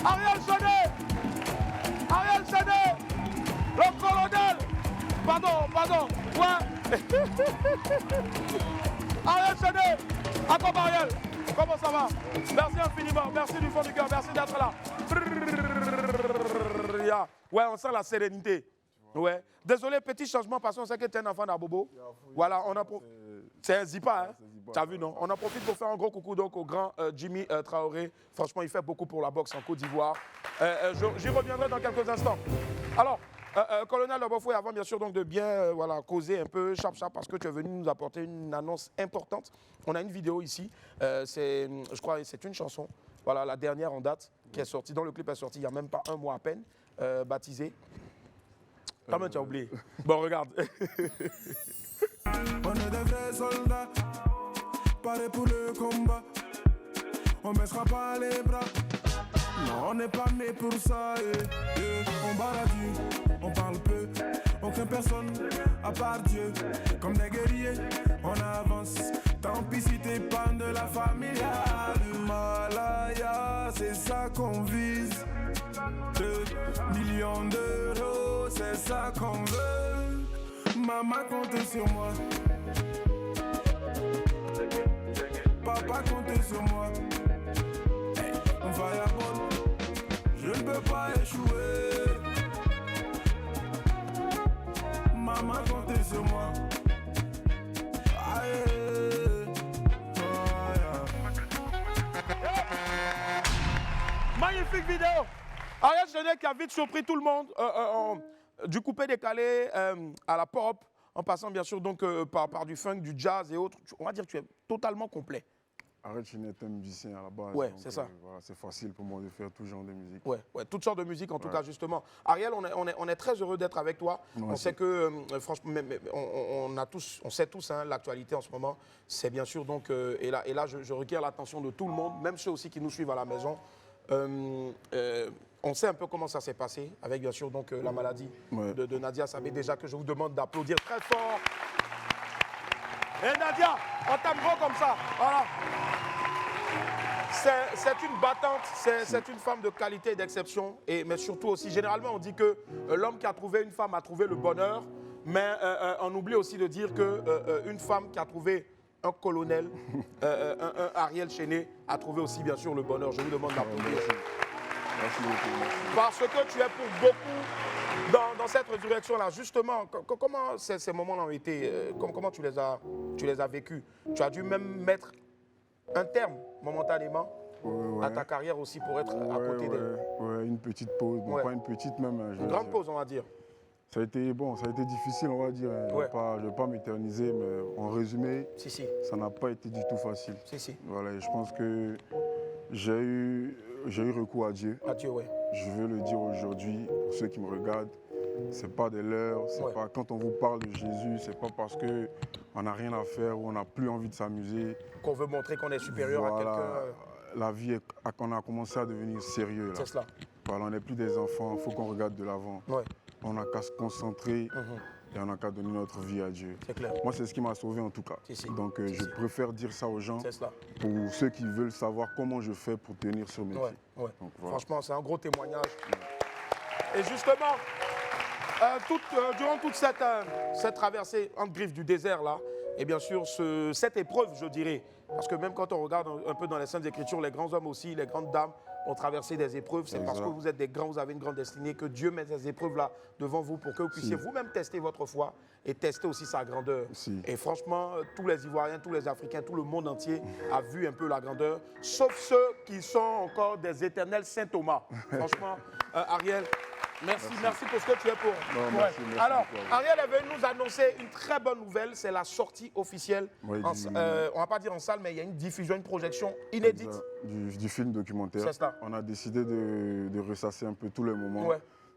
Ariel Chéné. Ariel Chéné. Le colonel. Pardon. Ouais. Ariel Chéné. Attends, Ariel. Comment ça va? Merci infiniment, merci du fond du cœur, merci d'être là. Ouais, on sent la sérénité. Ouais. Désolé, petit changement parce qu'on sait que tu es un enfant d'Abobo. Voilà, on a c'est un zipa, hein? Tu as vu, non? On en profite pour faire un gros coucou donc au grand Jimmy Traoré. Franchement, il fait beaucoup pour la boxe en Côte d'Ivoire. J'y reviendrai dans quelques instants. Alors, colonel Lobofoué, avant bien sûr donc de bien voilà, causer un peu chap parce que tu es venu nous apporter une annonce importante. On a une vidéo ici, je crois que c'est une chanson, voilà la dernière en date qui est sortie, dont le clip est sorti il n'y a même pas un mois à peine, baptisé. Comment tu as oublié? Bon, regarde.
On est des vrais soldats, parés pour le combat. On ne baissera pas les bras. Non, on n'est pas né pour ça. On baladue, on parle peu. On craint personne à part Dieu. Comme des guerriers, on avance. Tant pis si t'es pas de la famille. Malaya, c'est ça qu'on vise. 2 millions d'euros, c'est ça qu'on veut. Maman compte sur moi. Papa compte sur moi. On va y avoir. Je ne peux pas échouer. Maman compte sur moi.
Magnifique vidéo. Ariel Chéné qui a vite surpris tout le monde. Du coupé décalé à la pop, en passant bien sûr donc par du funk, du jazz et autres. On va dire que tu es totalement complet.
Ariel Chéné est un musicien à la base.
Ouais, c'est ça.
Voilà, c'est facile pour moi de faire tout genre de musique.
Ouais, toutes sortes de musique en tout cas justement. Ariel, on est très heureux d'être avec toi.
Ouais,
on sait que, franchement, on sait tous hein, l'actualité en ce moment. C'est bien sûr donc, et là je requiers l'attention de tout le monde, même ceux aussi qui nous suivent à la maison. On sait un peu comment ça s'est passé, avec bien sûr donc, la maladie de Nadia Sabé. Déjà que je vous demande d'applaudir très fort. Et Nadia, on t'aime gros comme ça. Voilà. C'est une battante, c'est une femme de qualité et d'exception. Mais surtout aussi, généralement on dit que l'homme qui a trouvé une femme a trouvé le bonheur. Mais on oublie aussi de dire qu'une femme qui a trouvé un colonel, un Ariel Chéné, a trouvé aussi bien sûr le bonheur. Je vous demande d'applaudir.
Merci beaucoup.
Parce que tu es pour beaucoup Dans cette résurrection-là, justement, comment ces moments-là ont été, comment tu les as vécus? Tu as dû même mettre un terme momentanément à ta carrière aussi pour être à côté d'elle.
Ouais, une petite pause, bon, pas une petite même.
Une grande pause, on va dire.
Ça a été difficile, on va dire. Je ne vais pas m'éterniser, mais en résumé, ça n'a pas été du tout facile. Voilà, et je pense que j'ai eu recours à Dieu. Je veux le dire aujourd'hui, pour ceux qui me regardent, c'est pas des leurs, c'est pas quand on vous parle de Jésus, c'est pas parce que on n'a rien à faire ou on n'a plus envie de s'amuser.
Qu'on veut montrer qu'on est supérieur à quelqu'un.
La vie, on a commencé à devenir sérieux. C'est cela. Voilà, on n'est plus des enfants, il faut qu'on regarde de l'avant. On n'a qu'à se concentrer et on n'a qu'à donner notre vie à Dieu.
Clair.
Moi, c'est ce qui m'a sauvé en tout cas. Donc, je préfère dire ça aux gens pour ceux qui veulent savoir comment je fais pour tenir sur mes pieds. Donc, voilà.
Franchement, c'est un gros témoignage. Et justement, durant toute cette traversée entre griffes du désert, là, et bien sûr, cette épreuve, je dirais, parce que même quand on regarde un peu dans les Saintes Écritures, les grands hommes aussi, les grandes dames ont traversé des épreuves. C'est parce que vous êtes des grands, vous avez une grande destinée, que Dieu met ces épreuves-là devant vous pour que vous puissiez vous-même tester votre foi et tester aussi sa grandeur. Et franchement, tous les Ivoiriens, tous les Africains, tout le monde entier a vu un peu la grandeur, sauf ceux qui sont encore des éternels Saint Thomas. Franchement, Ariel, merci pour ce que tu es pour
merci,
Alors, Ariel est venu nous annoncer une très bonne nouvelle, c'est la sortie officielle, on ne va pas dire en salle, mais il y a une diffusion, une projection inédite.
Du film documentaire.
C'est ça.
On a décidé de ressasser un peu tous les moments.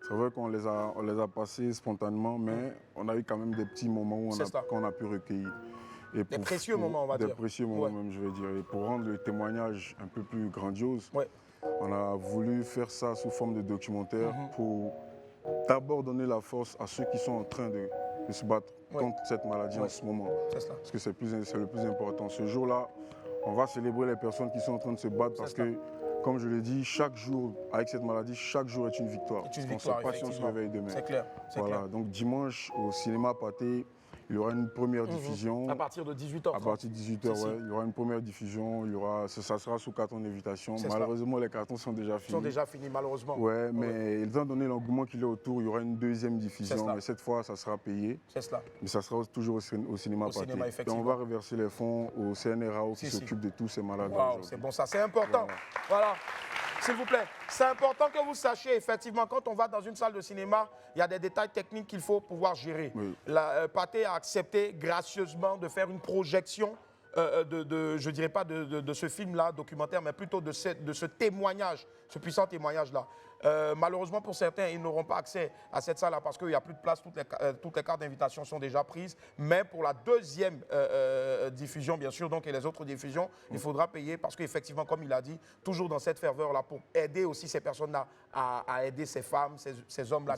C'est vrai qu'on les a passés spontanément, mais on a eu quand même des petits moments où qu'on a pu recueillir. Et
des précieux moments, on va dire.
Des précieux moments même, je vais dire. Et pour rendre le témoignage un peu plus grandiose, on a voulu faire ça sous forme de documentaire pour d'abord donner la force à ceux qui sont en train de se battre contre cette maladie en ce moment. Parce que c'est le plus important. Ce jour-là, on va célébrer les personnes qui sont en train de se battre parce que, comme je l'ai dit, chaque jour, avec cette maladie, chaque jour est une victoire. On ne sait pas si on se réveille demain.
C'est clair.
Voilà, donc dimanche, au cinéma Pathé, il y aura une première diffusion.
À partir de 18h.
À partir de 18h, il y aura une première diffusion. Ça sera sous carton d'invitation. Malheureusement, les cartons sont déjà finis.
Ils sont déjà finis, malheureusement.
Mais étant donné l'engouement qu'il y a autour, il y aura une deuxième diffusion. Mais cette fois, ça sera payé.
C'est cela.
Mais ça sera toujours au cinéma Pathé. Et on va reverser les fonds au CNRAO qui s'occupe de tous ces malades.
C'est bon, ça, c'est important. Voilà. S'il vous plaît, c'est important que vous sachiez, effectivement, quand on va dans une salle de cinéma, il y a des détails techniques qu'il faut pouvoir gérer. Pathé a accepté gracieusement de faire une projection je ne dirais pas de ce film-là, documentaire, mais plutôt de ce témoignage, ce puissant témoignage-là. Malheureusement, pour certains, ils n'auront pas accès à cette salle-là parce qu'il n'y a plus de place, toutes les cartes d'invitation sont déjà prises. Mais pour la deuxième diffusion, bien sûr, donc, et les autres diffusions, il faudra payer parce qu'effectivement, comme il a dit, toujours dans cette ferveur-là, pour aider aussi ces personnes-là à aider ces femmes, ces hommes-là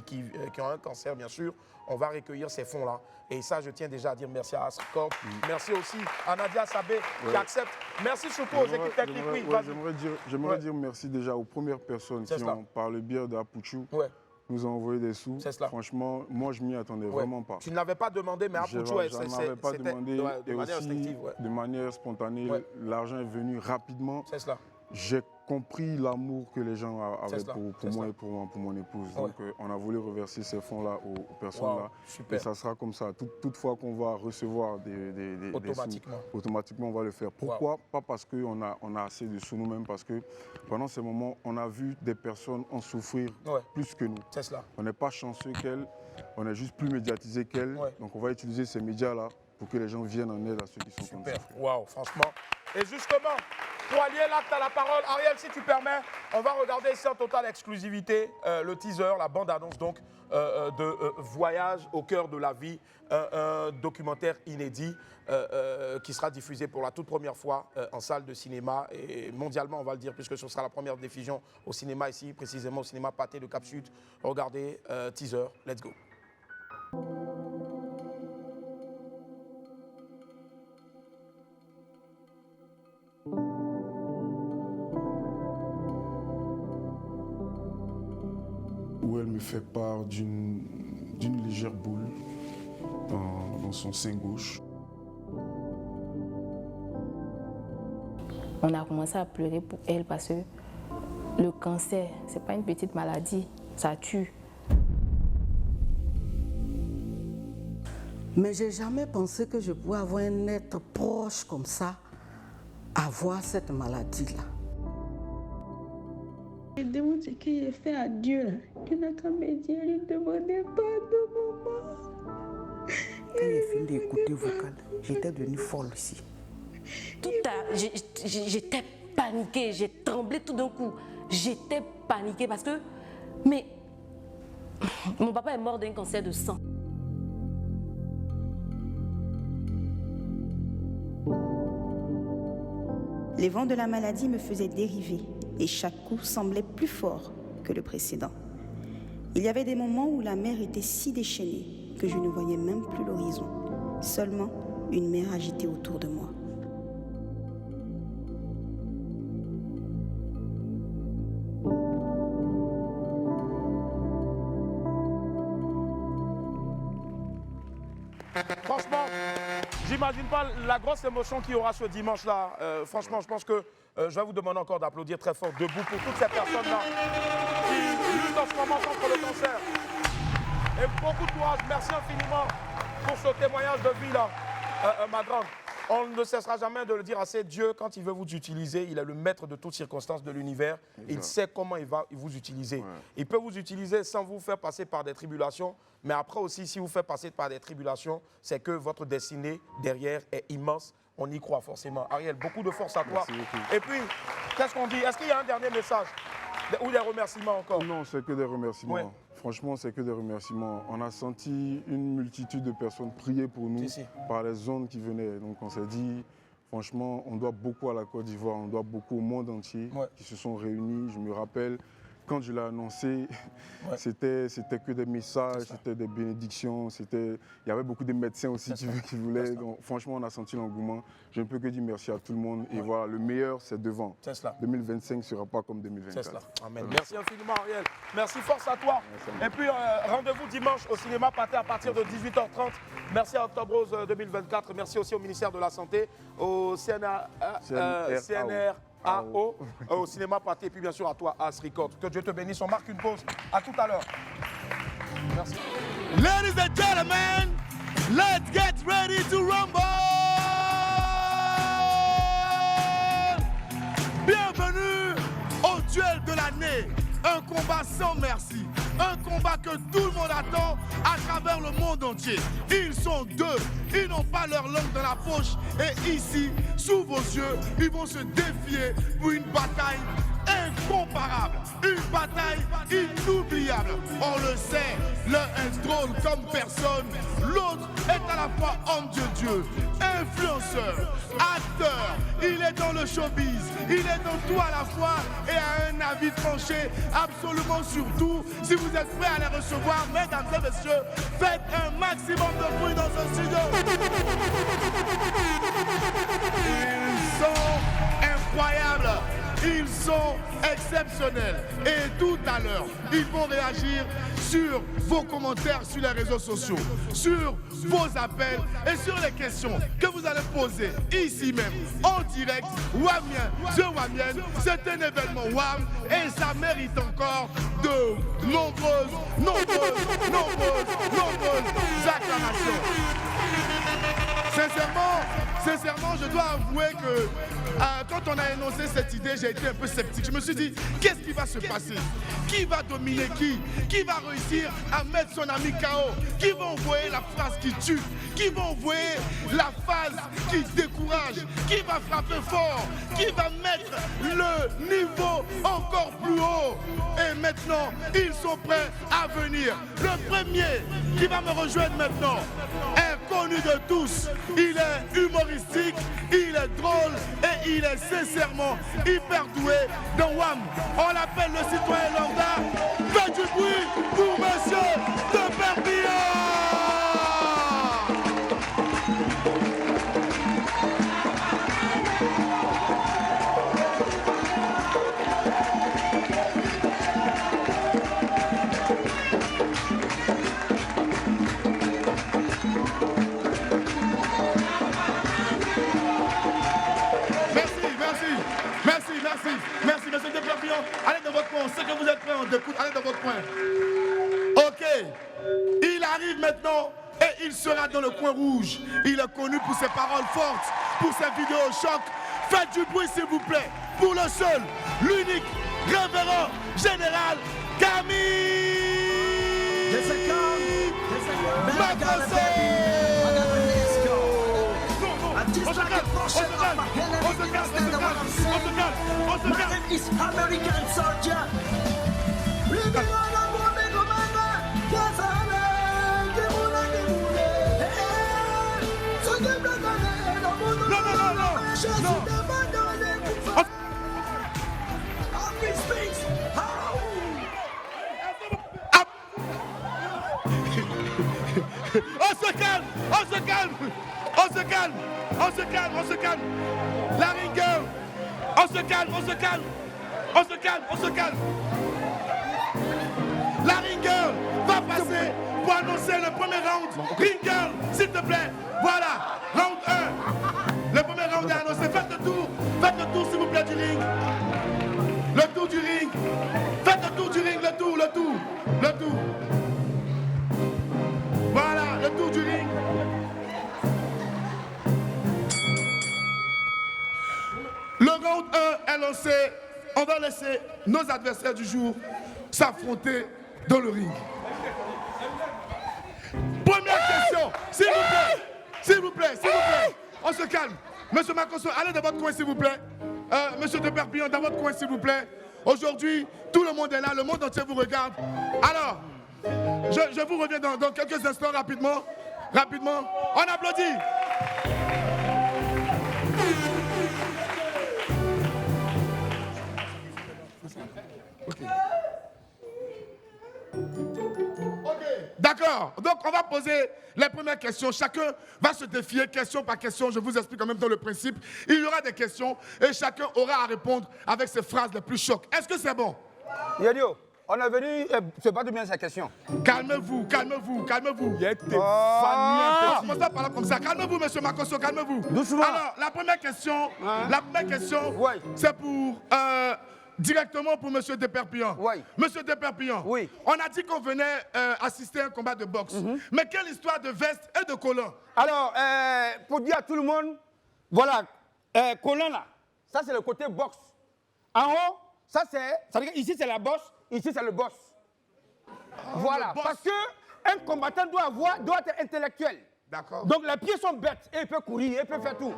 qui ont un cancer, bien sûr, on va recueillir ces fonds-là. Et ça, je tiens déjà à dire merci à Ascorp. Merci aussi à Nadia Sabé qui accepte. Merci surtout aux équipes techniques.
J'aimerais dire merci déjà aux premières personnes qui ont, par le biais d'Apuchou, nous ont envoyé des sous. Franchement, moi, je ne m'y attendais vraiment pas.
Tu ne l'avais pas demandé, mais Apuchou,
c'était de manière instinctive. De manière spontanée, l'argent est venu rapidement.
C'est cela.
J'ai compris l'amour que les gens avaient pour moi et pour mon épouse. Donc, on a voulu reverser ces fonds-là aux personnes-là. Et ça sera comme ça. Toute fois qu'on va recevoir des sous, automatiquement, on va le faire. Pourquoi? Pas parce qu'on a assez de sous nous-mêmes, parce que pendant ces moments, on a vu des personnes en souffrir plus que nous.
C'est cela.
On n'est pas chanceux qu'elles, on est juste plus médiatisé qu'elles. Donc, on va utiliser ces médias-là pour que les gens viennent en aide à ceux qui sont en souffrance.
Waouh, franchement. Et justement, pour allier l'acte à la parole, Ariel, si tu permets, on va regarder ici en totale exclusivité le teaser, la bande-annonce donc de Voyage au cœur de la vie, un documentaire inédit qui sera diffusé pour la toute première fois en salle de cinéma et mondialement, on va le dire, puisque ce sera la première diffusion au cinéma ici, précisément au cinéma Pathé de Cap-Sud. Regardez, teaser, let's go.
Où elle me fait part d'une légère boule dans son sein gauche.
On a commencé à pleurer pour elle parce que le cancer, ce n'est pas une petite maladie, ça tue. Mais j'ai jamais pensé que je pouvais avoir un être proche comme ça, avoir cette maladie-là.
Les démons que j'ai fait à Dieu, là, tu n'as qu'à me dire, lui demander pardon, maman.
Quand j'ai fini d'écouter vocal, j'étais devenue folle aussi.
J'étais paniquée, j'ai tremblé tout d'un coup. J'étais paniquée parce que... Mais mon papa est mort d'un cancer de sang.
Les vents de la maladie me faisaient dériver et chaque coup semblait plus fort que le précédent. Il y avait des moments où la mer était si déchaînée que je ne voyais même plus l'horizon. Seulement une mer agitée autour de moi.
Franchement, j'imagine pas la grosse émotion qu'il y aura ce dimanche-là. Franchement, je pense que je vais vous demander encore d'applaudir très fort debout pour toutes ces personnes-là qui luttent en ce moment contre le cancer. Et beaucoup de courage. Merci infiniment pour ce témoignage de vie-là, ma grande. On ne cessera jamais de le dire assez. Dieu, quand il veut vous utiliser, il est le maître de toutes circonstances de l'univers. Il sait comment il va vous utiliser. Ouais. Il peut vous utiliser sans vous faire passer par des tribulations. Mais après aussi, si vous fait passer par des tribulations, c'est que votre destinée derrière est immense. On y croit forcément. Ariel, beaucoup de force à toi. Et puis, qu'est-ce qu'on dit? Est-ce qu'il y a un dernier message? Ou des remerciements encore?
Non, c'est que des remerciements. Ouais. Franchement, c'est que des remerciements. On a senti une multitude de personnes prier pour nous par les zones qui venaient. Donc on s'est dit, franchement, on doit beaucoup à la Côte d'Ivoire, on doit beaucoup au monde entier qui se sont réunis. Je me rappelle, quand je l'ai annoncé, c'était que des messages, c'était des bénédictions, il y avait beaucoup de médecins aussi qui voulaient. Donc, franchement, on a senti l'engouement. Je ne peux que dire merci à tout le monde. Et voilà, le meilleur, c'est devant. 2025 ne sera pas comme 2024.
C'est cela. Amen. Merci infiniment, Ariel. Merci, force à toi. Et puis, rendez-vous dimanche au cinéma Pathé à partir de 18h30. Merci à Octobre Rose 2024. Merci aussi au ministère de la Santé, au CNR. Au cinéma Pathé, et puis bien sûr à toi, As Record. Que Dieu te bénisse. On marque une pause. À tout à l'heure. Merci.
Ladies and gentlemen, let's get ready to rumble. Bienvenue au duel de l'année. Un combat sans merci. Un combat que tout le monde attend à travers le monde entier. Ils sont deux. Ils n'ont pas leur langue dans la poche. Et ici, sous vos yeux, ils vont se défier pour une bataille incomparable. Une bataille inoubliable. On le sait, l'un est drôle comme personne. L'autre est à la fois homme de Dieu, influenceur, acteur. Il est dans le showbiz. Il est dans tout à la fois et a un avis tranché absolument sur tout. Si vous êtes prêts à les recevoir, mesdames et messieurs, faites un maximum de bruit dans ce studio. Ils sont incroyables. Ils sont exceptionnels. Et tout à l'heure, ils vont réagir sur vos commentaires sur les réseaux sociaux, sur vos appels et sur les questions que vous allez poser ici même, en direct. Wamien, The Wamienne, c'est un événement WAM et ça mérite encore de nombreuses acclamations. Sincèrement, je dois avouer que quand on a énoncé cette idée, j'ai été un peu sceptique. Je me suis dit, qu'est-ce qui va se passer? Qui va dominer qui? Qui va réussir à mettre son ami KO? Qui va envoyer la phrase qui tue? Qui va envoyer la phase qui décourage? Qui va frapper fort? Qui va mettre le niveau encore plus haut? Et maintenant, ils sont prêts à venir. Le premier qui va me rejoindre maintenant est connu de tous. Il est humoristique, il est drôle et il est sincèrement hyper doué dans WAM. On l'appelle le citoyen lambda. Faites du bruit pour monsieur de Perpignan. Merci, monsieur de Perpignan. Allez dans votre coin, on sait que vous êtes prêts, on découte. Allez dans votre coin. Ok. Il arrive maintenant et Et il sera dans le coin rouge. Il est connu pour ses paroles fortes, pour ses vidéos choc. Faites du bruit s'il vous plaît pour le seul, l'unique, révérend général Camille Makosso. On se calme. On se calme. La rigueur. On se calme. La rigueur va passer pour annoncer le premier round. Rigueur, s'il te plaît. Voilà, round 1. Le premier round est annoncé. Faites le tour s'il vous plaît du ring. Le tour du ring. Faites le tour du ring, le tour. Voilà, le tour du ring. Le round 1 est lancé. On va laisser nos adversaires du jour s'affronter dans le ring. Première question, s'il vous plaît. On se calme. Monsieur Makosso, allez dans votre coin, s'il vous plaît. Monsieur de Perpignan, dans votre coin, s'il vous plaît. Aujourd'hui, tout le monde est là, le monde entier vous regarde. Alors, je vous reviens dans quelques instants, rapidement. On applaudit. D'accord, donc on va poser les premières questions. Chacun va se défier question par question. Je vous explique en même temps le principe. Il y aura des questions et chacun aura à répondre avec ses phrases les plus chocs. Est-ce que c'est bon?
Yadio, on est venu se battre bien sa question.
Calmez-vous.
Il y a été famille.
On va parler comme ça. Calmez-vous, monsieur Makosso, calmez-vous.
Doucement.
Alors, la première question, c'est pour... directement pour Monsieur de Perpignan.
Oui.
Monsieur de Perpignan,
oui.
On a dit qu'on venait assister à un combat de boxe. Mais quelle histoire de veste et de collant?
Alors, pour dire à tout le monde, voilà, collant là, ça c'est le côté boxe. En haut, ça veut dire ici c'est la bosse, ici c'est le boss. Voilà, parce qu'un combattant doit être intellectuel.
D'accord.
Donc les pieds sont bêtes et il peut courir, il peut faire tout.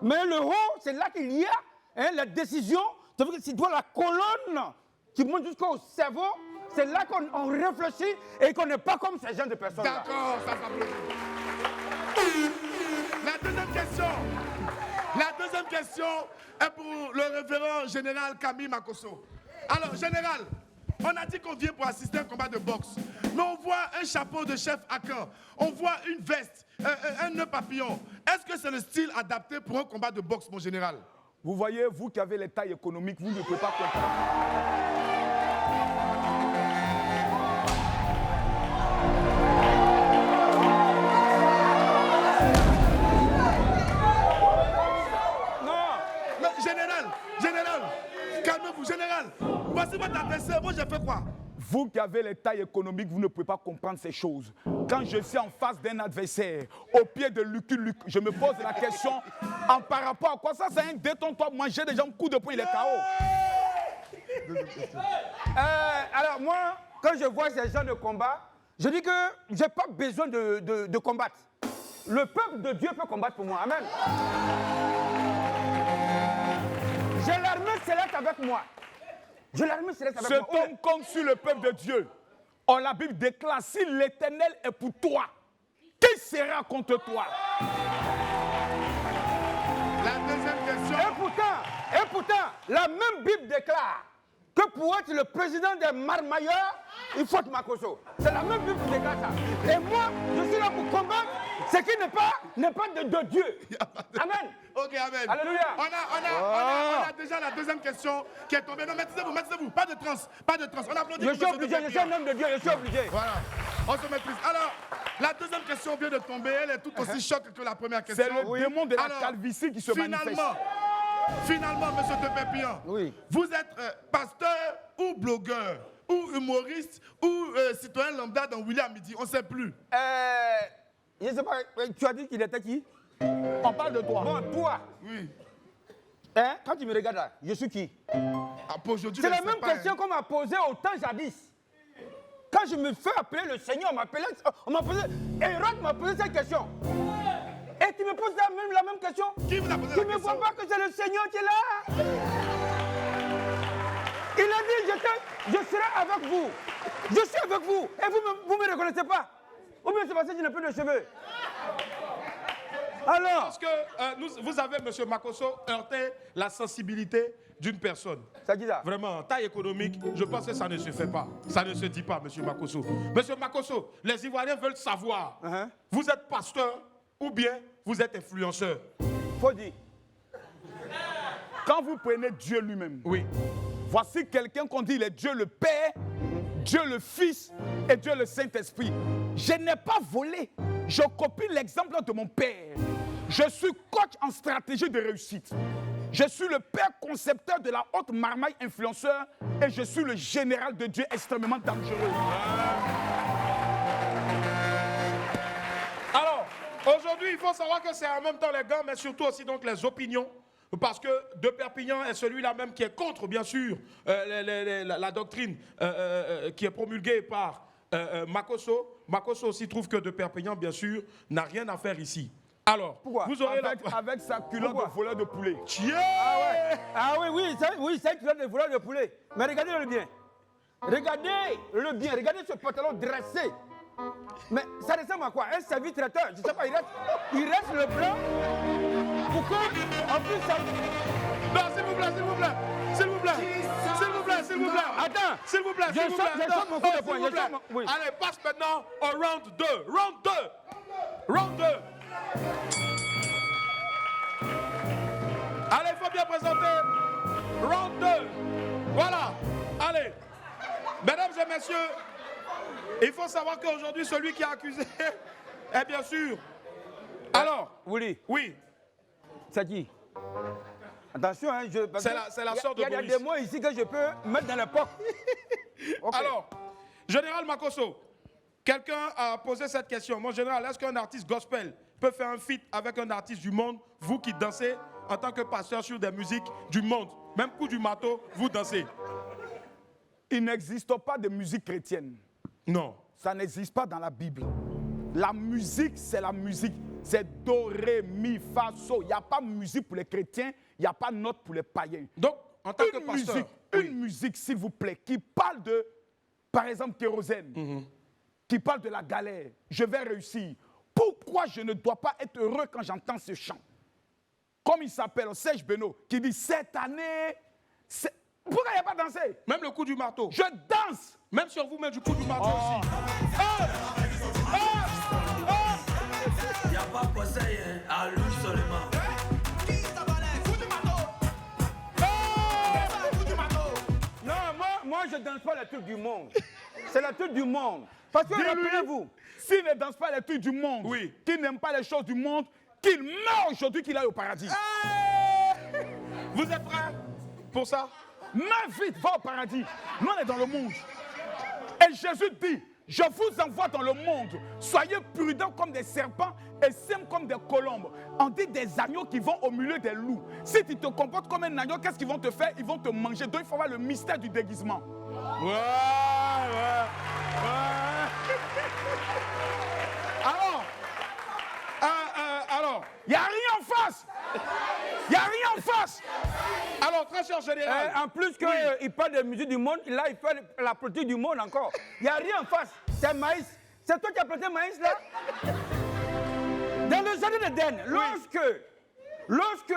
Mais le haut, c'est là qu'il y a la décision. Ça veut dire que si tu vois la colonne qui monte jusqu'au cerveau, c'est là qu'on réfléchit et qu'on n'est pas comme ces gens de personnes.
D'accord, ça s'applaudit. La deuxième question est pour le révérend général Camille Makosso. Alors, général, on a dit qu'on vient pour assister à un combat de boxe. Mais on voit un chapeau de chef Akan, on voit une veste, un nœud papillon. Est-ce que c'est le style adapté pour un combat de boxe, mon général?
Vous voyez, vous qui avez les tailles économiques, vous ne pouvez pas comprendre.
Non, mais général, calmez-vous, général. Voici votre adversaire, moi j'ai fait quoi?
Vous qui avez les tailles économiques, vous ne pouvez pas comprendre ces choses. Quand je suis en face d'un adversaire, au pied de Lucky Luke, je me pose la question par rapport à quoi ça, c'est un détends-toi, moi j'ai déjà un coup de poing, il est KO. Alors moi, quand je vois ces gens de combat, je dis que je n'ai pas besoin de combattre. Le peuple de Dieu peut combattre pour moi. Amen. J'ai l'armée céleste avec moi. Cet homme compte sur le peuple de Dieu. Or, la Bible déclare, si l'Éternel est pour toi, qui sera contre toi?
La deuxième question.
Et pourtant, la même Bible déclare que pour être le président des marmailleurs, il faut être Makosso. C'est la même Bible qui déclare ça. Et moi, je suis là pour combattre ce qui n'est pas de Dieu. Amen.
Ok, amen.
Alléluia.
On a déjà la deuxième question qui est tombée. Non, mettez-vous. Pas de trans. On applaudit.
Je suis obligé, je suis un homme de Dieu, je suis obligé.
Voilà. On se maîtrise. Alors, la deuxième question vient de tomber. Elle est tout aussi choc que la première question.
C'est le démon de la calvitie qui se manifeste.
Finalement, monsieur de Perpignan, vous êtes pasteur ou blogueur ou ou humoriste, ou citoyen lambda dans Willy à midi, on ne sait plus.
Je ne sais pas, tu as dit qu'il était qui? On parle de toi. Bon, toi.
Oui.
Hein? Quand tu me regardes là, je suis qui? C'est la même question qu'on m'a posée au temps jadis. Quand je me fais appeler le Seigneur, on m'a posé, Hérode m'a posé cette question. Et tu me poses la même question?
Qui vous a posé la question?
Tu ne vois pas que c'est le Seigneur qui est là? Il a dit, je serai avec vous. Je suis avec vous. Et vous me reconnaissez pas? Ou bien c'est parce que je n'ai plus de cheveux? Alors?
Parce que vous avez, M. Makosso, heurté la sensibilité d'une personne.
Ça dit ça?
Vraiment, en taille économique, je pense que ça ne se fait pas. Ça ne se dit pas, M. Makosso. M. Makosso, les Ivoiriens veulent savoir, vous êtes pasteur ou bien vous êtes influenceur?
Faut dire. Quand vous prenez Dieu lui-même,
oui.
Voici quelqu'un qu'on dit, il est Dieu le Père, Dieu le Fils et Dieu le Saint-Esprit. Je n'ai pas volé. Je copie l'exemple de mon père. Je suis coach en stratégie de réussite. Je suis le père concepteur de la haute marmaille influenceur et je suis le général de Dieu extrêmement dangereux.
Alors, aujourd'hui, il faut savoir que c'est en même temps les gars, mais surtout aussi donc les opinions. Parce que De Perpignan est celui-là même qui est contre, bien sûr, la doctrine qui est promulguée par Makosso. Makosso aussi trouve que De Perpignan, bien sûr, n'a rien à faire ici. Alors,
pourquoi?
Vous aurez
avec sa culotte de voleur de poulet.
Tiens!
Ah oui, c'est une culotte de voleur de poulet. Mais regardez-le bien. Regardez-le bien. Regardez ce pantalon dressé. Mais ça ressemble à quoi? Un service-traiteur. Je ne sais pas, il reste le blanc. Pourquoi? En plus, ça...
Non, s'il vous plaît, s'il vous plaît. S'il vous plaît. S'il vous plaît, s'il vous plaît.
Attends.
S'il vous plaît, s'il vous plaît.
Je mon coup de poing.
Oui. Allez, passe maintenant au round 2. Round 2. Round 2. Allez, il faut bien présenter. Round 2. Voilà. Allez. Mesdames et messieurs, il faut savoir qu'aujourd'hui, celui qui est accusé est bien sûr. Alors,
Willy.
Oui.
C'est qui? Attention, hein,
c'est la sœur de Boris.
Il y a des mots ici que je peux mettre dans la porte.
Okay. Alors, Général Makosso, quelqu'un a posé cette question. Mon général, est-ce qu'un artiste gospel peut faire un feat avec un artiste du monde, vous qui dansez en tant que pasteur sur des musiques du monde, même coup du marteau, vous dansez?
Il n'existe pas de musique chrétienne.
Non.
Ça n'existe pas dans la Bible. La musique, c'est la musique. C'est do, ré, mi, fa, so. Il n'y a pas de musique pour les chrétiens, il n'y a pas de note pour les païens.
Donc, en tant que pasteur,
une musique, s'il vous plaît, qui parle de, par exemple, kérosène, qui parle de la galère, je vais réussir. Pourquoi je ne dois pas être heureux quand j'entends ce chant? Comme il s'appelle Serge Beno, qui dit cette année, pourquoi il n'y a pas dansé?
Même le coup du marteau.
Je danse.
Même sur vous, même du coup du marteau aussi.
Il n'y a pas de conseil, hein, à lui seulement.
Non, moi je danse pas les trucs du monde. C'est les trucs du monde. Parce que rappelez-vous, s'il ne danse pas les trucs du monde, qu'il n'aime pas les choses du monde, qu'il meurt aujourd'hui, qu'il aille au paradis.
Vous êtes prêts pour ça?
Meurs vite, va au paradis. Nous, on est dans le monde. Et Jésus dit, je vous envoie dans le monde. Soyez prudents comme des serpents et simples comme des colombes. On dit des agneaux qui vont au milieu des loups. Si tu te comportes comme un agneau, qu'est-ce qu'ils vont te faire? Ils vont te manger. Donc il faut voir le mystère du déguisement.
Alors,
il n'y a rien en face. Il n'y a rien en face.
Alors, très cher général.
En plus qu'il parle de musique du monde, là, il fait la politique du monde encore. Il n'y a rien en face. C'est maïs. C'est toi qui as planté maïs, là? Dans le jardin d'Éden, lorsque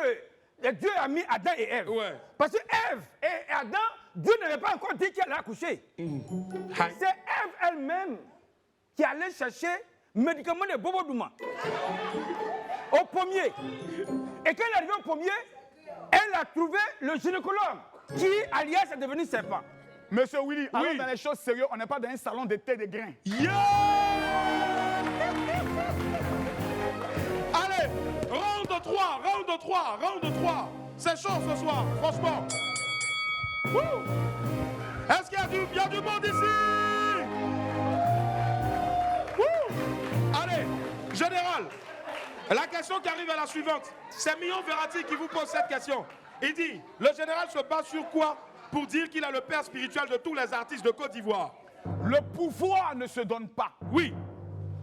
Dieu a mis Adam et Ève, parce que Ève et Adam, Dieu n'avait pas encore dit qu'elle allait accoucher. C'est Ève elle-même qui allait chercher médicaments de Bobo Douma au pommier. Et quand elle est arrivée au pommier, elle a trouvé le gynécologue qui, alias, est devenu serpent. Monsieur Willy, allons dans les choses sérieuses, on n'est pas dans un salon de thé de grains.
Allez, round 3. C'est chaud ce soir, franchement. Est-ce qu'il y a du monde ici? Allez, général, la question qui arrive est la suivante. C'est Millon Verratti qui vous pose cette question. Il dit, le général se base sur quoi pour dire qu'il a le père spirituel de tous les artistes de Côte d'Ivoire?
Le pouvoir ne se donne pas.
Oui.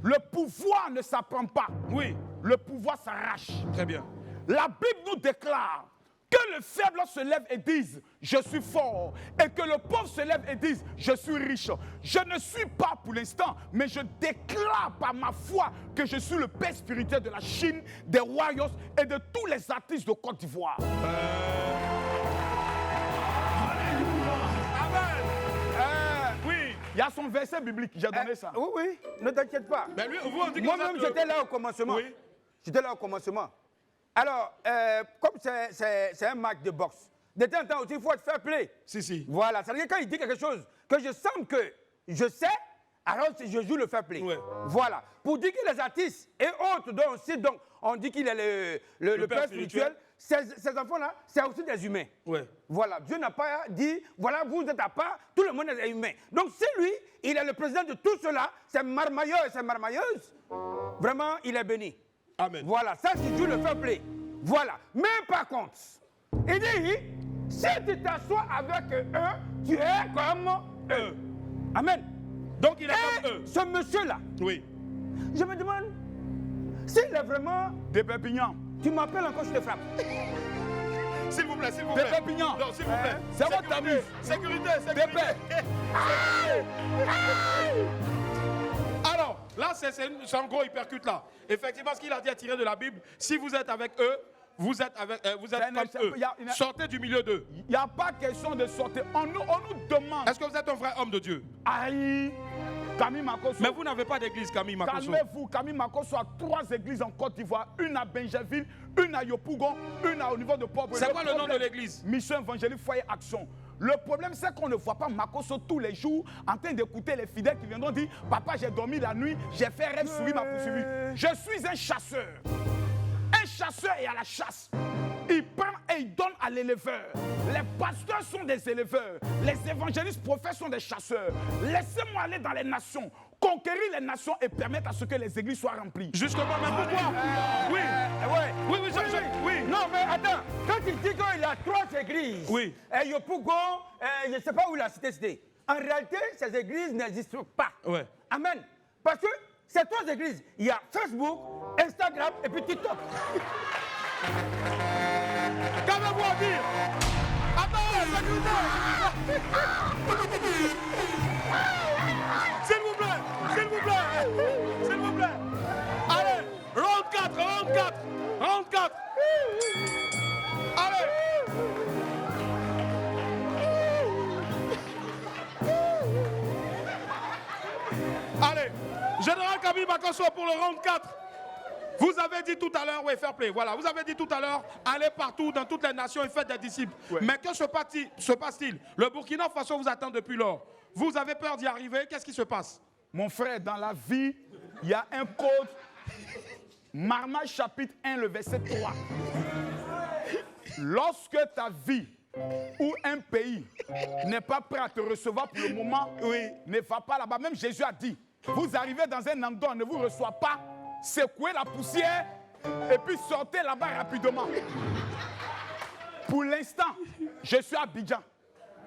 Le pouvoir ne s'apprend pas.
Oui.
Le pouvoir s'arrache.
Très bien.
La Bible nous déclare que le faible se lève et dise « Je suis fort » et que le pauvre se lève et dise « Je suis riche ». Je ne suis pas pour l'instant, mais je déclare par ma foi que je suis le père spirituel de la Chine, des Warriors et de tous les artistes de Côte d'Ivoire. Il y a son verset biblique, j'ai donné ça.
Oui, oui, ne t'inquiète pas. Moi-même, j'étais là au commencement.
Oui.
J'étais là au commencement. Alors, comme c'est un match de boxe, de temps en temps aussi, il faut être fair play.
Si.
Voilà, c'est-à-dire quand il dit quelque chose que je sens que je sais, alors je joue le fair play.
Ouais.
Voilà. Pour dire que les artistes et autres, dont aussi, donc, on dit qu'il est le père spirituel, ces enfants-là, c'est aussi des humains.
Ouais.
Voilà, Dieu n'a pas dit, voilà, vous êtes à part, tout le monde est humain. Donc si lui, il est le président de tout cela, c'est marmailleur et c'est marmailleuse, vraiment, il est béni.
Amen.
Voilà, ça c'est Dieu le fair play. Voilà. Mais par contre, il dit, si tu t'assois avec eux, tu es comme eux. Amen.
Donc il est comme eux.
Ce monsieur-là,
oui.
Je me demande, s'il est vraiment
des Perpignan,
tu m'appelles encore, je te frappe.
S'il vous plaît, s'il vous plaît.
Des Perpignan.
Non, s'il vous plaît.
C'est votre ami.
Sécurité. Alors, là, c'est en gros, il percute là. Effectivement, ce qu'il a dit est tiré de la Bible. Si vous êtes avec eux, vous êtes comme eux. Sortez du milieu d'eux.
Il n'y a pas question de sortir. On nous demande.
Est-ce que vous êtes un vrai homme de Dieu?
Aïe, Camille Makosso.
Mais vous n'avez pas d'église, Camille Makosso.
Calmez-vous, Camille Makosso a 3 églises en Côte d'Ivoire. Une à Benjerville, une à Yopougon, une au niveau de Port.
C'est quoi le nom de l'église?
Mission évangélique Foyer Action. Le problème, c'est qu'on ne voit pas Makosso tous les jours en train d'écouter les fidèles qui viendront dire « Papa, j'ai dormi la nuit, j'ai fait rêve, souris m'a poursuivi. » Je suis un chasseur. Un chasseur est à la chasse. Il prend et il donne à l'éleveur. Les pasteurs sont des éleveurs. Les évangélistes prophètes sont des chasseurs. Laissez-moi aller dans les nations, conquérir les nations et permettre à ce que les églises soient remplies.
Justement, mais pourquoi? Oui.
Non, mais attends, quand il dit qu'il a 3 églises,
oui.
Et Yopougon, je ne sais pas où la cité. En réalité, ces églises n'existent pas.
Ouais.
Amen. Parce que ces 3 églises, il y a Facebook, Instagram et puis TikTok.
Qu'avez-vous à dire? Attends, s'il vous plaît. Allez, round 4. Allez. Allez, Général Camille Makosso pour le round 4. Vous avez dit tout à l'heure, oui, fair play, voilà. Vous avez dit tout à l'heure, allez partout dans toutes les nations et faites des disciples. Ouais. Mais que se passe-t-il? Le Burkina Faso vous attend depuis lors. Vous avez peur d'y arriver, qu'est-ce qui se passe?
Mon frère, dans la vie, il y a un code. Marma chapitre 1, le verset 3. Lorsque ta vie ou un pays n'est pas prêt à te recevoir pour le moment, ne va pas là-bas. Même Jésus a dit, vous arrivez dans un endroit, on ne vous reçoit pas, secouez la poussière et puis sortez là-bas rapidement. Pour l'instant, je suis à Abidjan.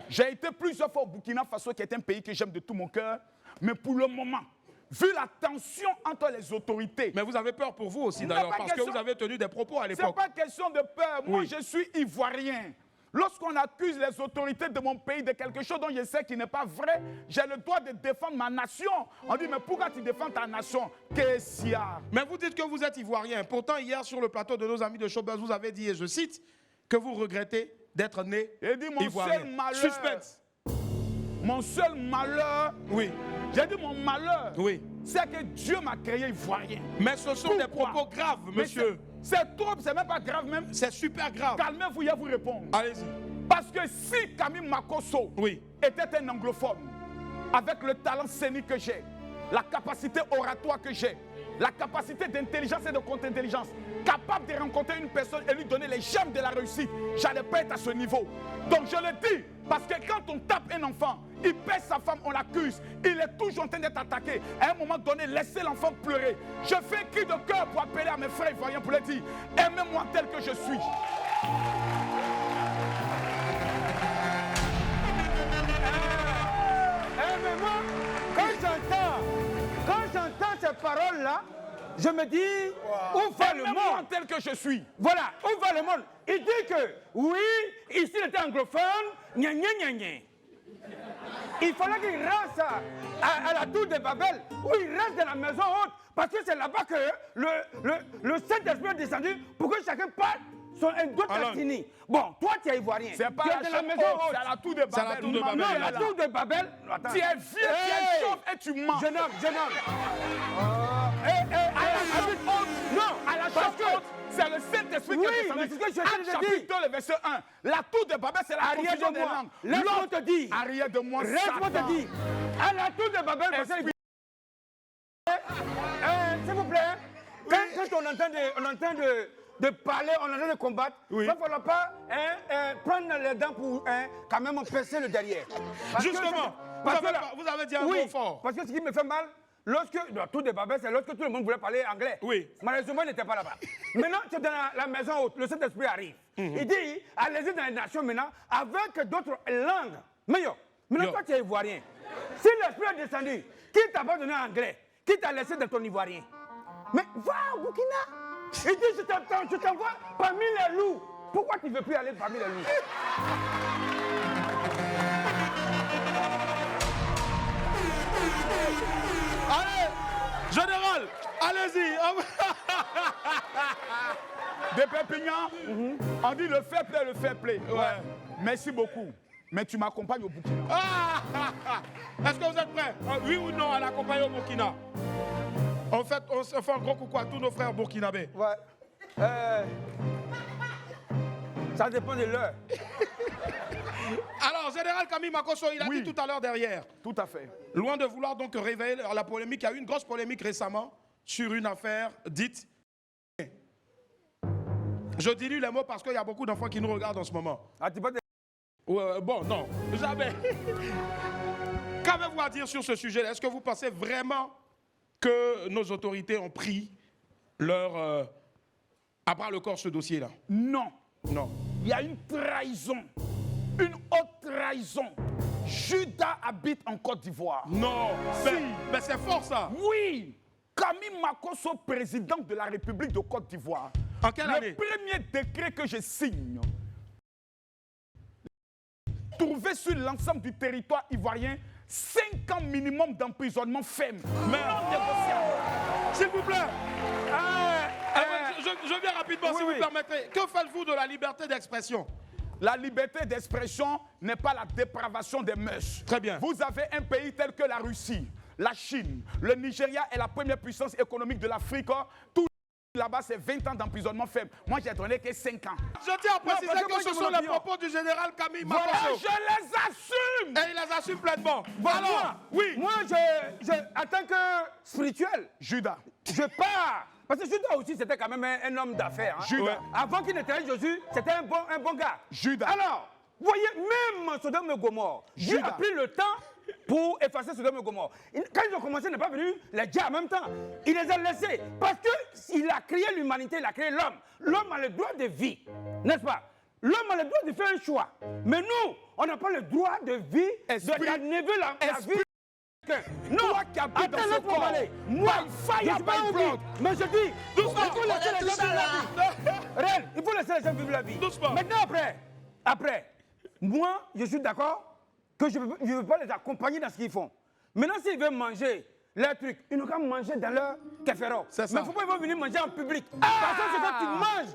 J'ai été plusieurs fois au Burkina Faso, qui est un pays que j'aime de tout mon cœur. Mais pour le moment, vu la tension entre les autorités...
Mais vous avez peur pour vous aussi d'ailleurs, parce que vous avez tenu des propos à l'époque.
Ce n'est pas question de peur. Moi, je suis ivoirien. Lorsqu'on accuse les autorités de mon pays de quelque chose dont je sais qu'il n'est pas vrai, j'ai le droit de défendre ma nation. On dit, mais pourquoi tu défends ta nation? Qu'est-ce qu'il y a?
Mais vous dites que vous êtes ivoirien. Pourtant, hier, sur le plateau de nos amis de Showbuzz, vous avez dit, et je cite, que vous regrettez d'être né ivoirien.
Seul malheur,
suspense.
Mon seul malheur, j'ai dit mon malheur, c'est que Dieu m'a créé ivoirien.
Mais ce sont des propos graves, monsieur.
C'est trop, c'est même pas grave même.
C'est super grave.
Calmez-vous, je vais vous répondre.
Allez-y.
Parce que si Camille Makosso était un anglophone, avec le talent scénique que j'ai, la capacité oratoire que j'ai, la capacité d'intelligence et de contre-intelligence, capable de rencontrer une personne et lui donner les germes de la réussite. J'allais pas être à ce niveau. Donc je le dis, parce que quand on tape un enfant, il pèse sa femme, on l'accuse, il est toujours en train d'être attaqué. À un moment donné, laissez l'enfant pleurer. Je fais cri de cœur pour appeler à mes frères ivoiriens pour leur dire, aimez-moi tel que je suis.
Aimez-moi, quand j'entends ces paroles-là, je me dis, où va le monde
tel que je suis.
Voilà, où va le monde? Il dit que, oui, ici il était anglophone, gna gna gna gna. Il fallait qu'il reste à la tour de Babel, ou il reste dans la maison haute, parce que c'est là-bas que le Saint-Esprit est descendu pour que chacun parte son d'autres destinée. Bon, toi tu es ivoirien.
C'est pas
tu es dans la maison haute.
C'est à la tour de Babel.
C'est à la tour de Babel. Non, la tour de Babel.
Attends. Tu es vieux, tu es chauve et tu mens.
Jeune homme.
Non, à la chose c'est le Saint-Esprit qui est descendu.
Mais c'est ce que je
Actes chapitre 2, le verset 1. La tour de Babel, c'est la confusion des langues.
Laisse-moi te dire.
Arrière de moi,
laisse-moi te dire. À la tour de Babel, s'il vous plaît, quand on entend de parler, on entend de combattre, il ne va falloir pas prendre les dents pour quand même percer le derrière.
Justement, vous avez dit un mot fort.
Parce que ce qui me fait mal, lorsque, la tour de Babel, c'est lorsque tout le monde voulait parler anglais.
Oui.
Malheureusement, il n'était pas là-bas. Maintenant, c'est dans la maison haute, le Saint-Esprit arrive. Il dit, allez-y dans les nations maintenant, avec d'autres langues. Mais maintenant, toi, tu es ivoirien. Si l'Esprit est descendu, qui t'a pas donné anglais? Qui t'a laissé dans ton ivoirien? Mais va au Burkina. Il dit, je t'envoie parmi les loups. Pourquoi tu ne veux plus aller parmi les loups?
Allez, général, allez-y.
De Perpignan, on dit le fair play, le fair play. Ouais. Merci beaucoup. Mais tu m'accompagnes au Burkina.
Est-ce que vous êtes prêts? Oui ou non à l'accompagner au Burkina? En fait, on se fait un gros coucou à tous nos frères burkinabés.
Ouais. Ça dépend de l'heure.
Alors, général Camille Makosso, il a dit tout à l'heure derrière.
Tout à fait.
Loin de vouloir donc réveiller la polémique, il y a eu une grosse polémique récemment sur une affaire dite. Je dilue les mots parce qu'il y a beaucoup d'enfants qui nous regardent en ce moment.
Ah, tu peux te...
Bon, non, jamais. Qu'avez-vous à dire sur ce sujet? Est-ce que vous pensez vraiment que nos autorités ont pris leur à bras le corps ce dossier-là?
Non.
Non.
Il y a une trahison. Une haute trahison. Judas habite en Côte d'Ivoire.
Non. Mais c'est fort ça.
Oui. Camille Makosso, président de la République de Côte d'Ivoire.
En quelle année?
Le premier décret que je signe, trouvé sur l'ensemble du territoire ivoirien 5 ans minimum d'emprisonnement ferme.
Mais non négociable. S'il vous plaît. Je viens rapidement, si vous permettez. Que faites-vous de la liberté d'expression?
La liberté d'expression n'est pas la dépravation des mœurs.
Très bien.
Vous avez un pays tel que la Russie, la Chine, le Nigeria est la première puissance économique de l'Afrique. Tout là-bas, c'est 20 ans d'emprisonnement ferme. Moi, j'ai donné que 5 ans.
Je tiens à préciser que ce sont les propos du général Camille Makosso.
Voilà, je les assume.
Et il les assume pleinement.
Bon, alors, moi, en tant que spirituel,
Judas,
je pars. Parce que Judas aussi, c'était quand même un homme d'affaires. Hein.
Judas.
Avant qu'il n'était Jésus, c'était un bon gars.
Judas.
Alors, vous voyez, même Sodome et Gomorrhe, Dieu a pris le temps pour effacer Sodome et Gomorrhe. Quand ils ont commencé, il n'est pas venu les dieux en même temps. Il les a laissés. Parce qu'il a créé l'humanité, il a créé l'homme. L'homme a le droit de vie, n'est-ce pas? L'homme a le droit de faire un choix. Mais nous, on n'a pas le droit de vie, de enlever la vie. Non,
toi qui habites dans ce corps,
moi, je suis pas envie. Mais je dis, il faut laisser les gens vivre la vie. Reine, il faut laisser les gens vivre la vie. Maintenant, après, moi, je suis d'accord que je ne veux pas les accompagner dans ce qu'ils font. Maintenant, s'ils veulent manger leurs trucs, ils n'ont qu'à manger dans leur caféro. Mais il ne faut pas venir manger en public. Parce que c'est quand tu manges.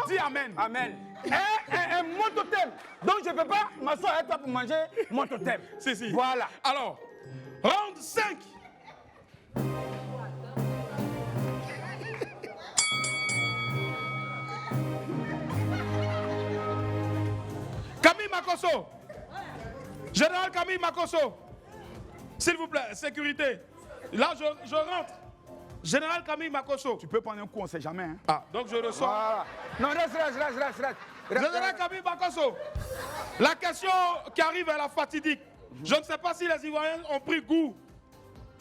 Dis amen.
Amen. Mon totem. Donc je ne peux pas m'asseoir avec toi pour manger mon totem.
Si.
Voilà.
Alors, round 5. Camille Makosso. Général Camille Makosso. S'il vous plaît, sécurité. Là, je rentre. Général Camille Makosso.
Tu peux prendre un coup, on ne sait jamais. Hein.
Ah, donc je reçois.
Voilà. Non, reste.
Général Camille Makosso, la question qui arrive est la fatidique. Je ne sais pas si les Ivoiriens ont pris goût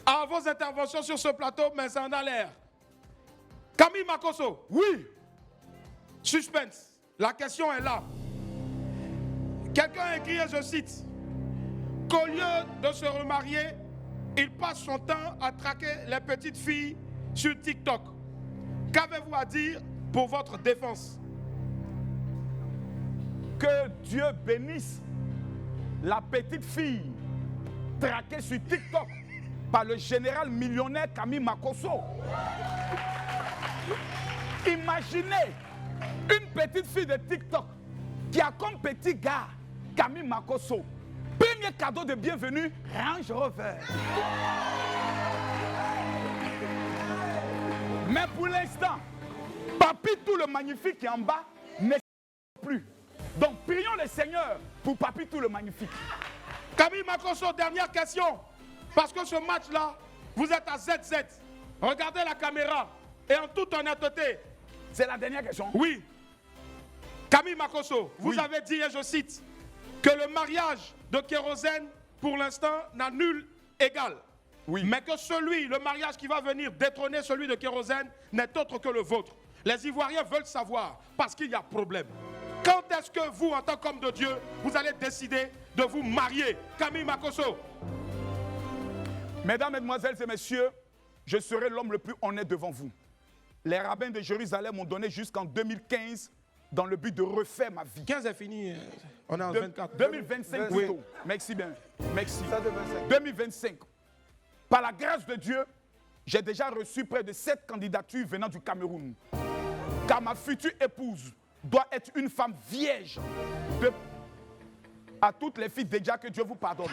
à vos interventions sur ce plateau, mais ça en a l'air. Camille Makosso.
Oui.
Suspense. La question est là. Quelqu'un a écrit, et je cite, qu'au lieu de se remarier, il passe son temps à traquer les petites filles sur TikTok. Qu'avez-vous à dire pour votre défense?
Que Dieu bénisse la petite fille traquée sur TikTok par le général millionnaire Camille Makosso. Imaginez une petite fille de TikTok qui a comme petit gars Camille Makosso. Premier cadeau de bienvenue, Range Rover. Mais pour l'instant, Papitou le magnifique qui est en bas n'est plus. Donc prions le Seigneur pour Papitou le magnifique.
Camille Makosso, dernière question. Parce que ce match-là, vous êtes à ZZ. Regardez la caméra et en toute honnêteté.
C'est la dernière question?
Oui. Camille Makosso, vous avez dit, et je cite, que le mariage de Kérosène, pour l'instant, n'a nul égal.
Oui.
Mais que le mariage qui va venir détrôner celui de Kérosène, n'est autre que le vôtre. Les Ivoiriens veulent savoir, parce qu'il y a problème. Quand est-ce que vous, en tant qu'homme de Dieu, vous allez décider de vous marier? Camille Makosso.
Mesdames, Mesdemoiselles et Messieurs, je serai l'homme le plus honnête devant vous. Les rabbins de Jérusalem m'ont donné jusqu'en 2015 dans le but de refaire ma vie.
15 est fini, on est en 24.
2025 plutôt. Oui. Merci bien. Merci. 2025. Par la grâce de Dieu, j'ai déjà reçu près de 7 candidatures venant du Cameroun. Car ma future épouse doit être une femme vierge. À toutes les filles déjà, que Dieu vous pardonne.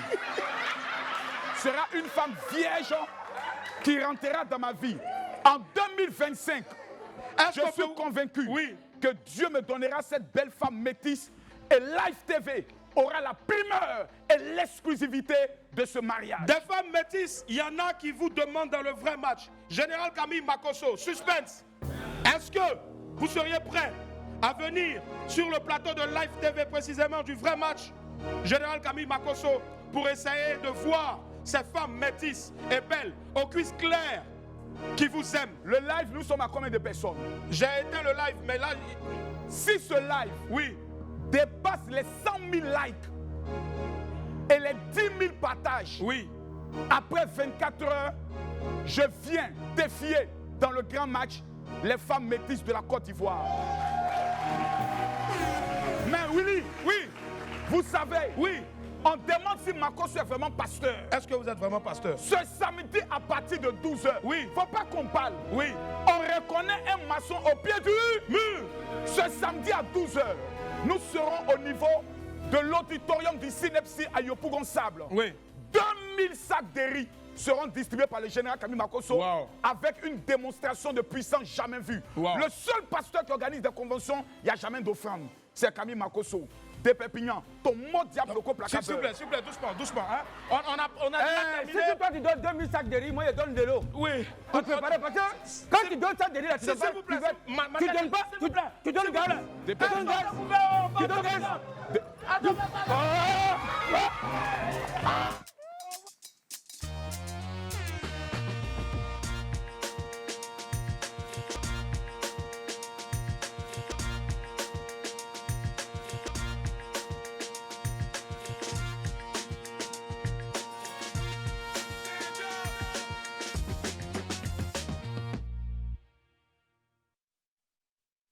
Sera une femme vierge qui rentrera dans ma vie. En 2025, je suis convaincu que Dieu me donnera cette belle femme métisse et Live TV aura la primeur et l'exclusivité de ce mariage.
Des femmes métisses, il y en a qui vous demandent dans le vrai match. Général Camille Makosso, suspense. Est-ce que vous seriez prêt à venir sur le plateau de Live TV précisément du vrai match, Général Camille Makosso, pour essayer de voir ces femmes métisses et belles, aux cuisses claires, qui vous aiment?
Le live, nous sommes à combien de personnes?
J'ai été le live, mais là...
Si ce live dépasse les 100 000 likes et les 10 000 partages, après 24 heures, je viens défier dans le grand match les femmes métisses de la Côte d'Ivoire. Mais Willy, vous savez, on demande si Makosso est vraiment pasteur.
Est-ce que vous êtes vraiment pasteur?
Ce samedi à partir de 12h. Faut pas qu'on parle. On reconnaît un maçon au pied du mur. Ce samedi à 12h, nous serons au niveau de l'auditorium du Synepsi à Yopougon-Sable. 2000 sacs de riz seront distribués par le général Camille Makosso avec une démonstration de puissance jamais vue. Le seul pasteur qui organise des conventions, il n'y a jamais d'offrande. C'est Camille Makosso. De Pépignan, ton mot diable au placard.
S'il vous plaît, doucement. Hein? On a
si toi tu donnes 2000 sacs de riz, moi je donne de l'eau.
Oui.
Pour préparer, parce que quand tu donnes ça de riz, là, tu donnes pas. Tu donnes pas. Tu donnes gaz. Tu donnes gaz. Tu donnes gaz.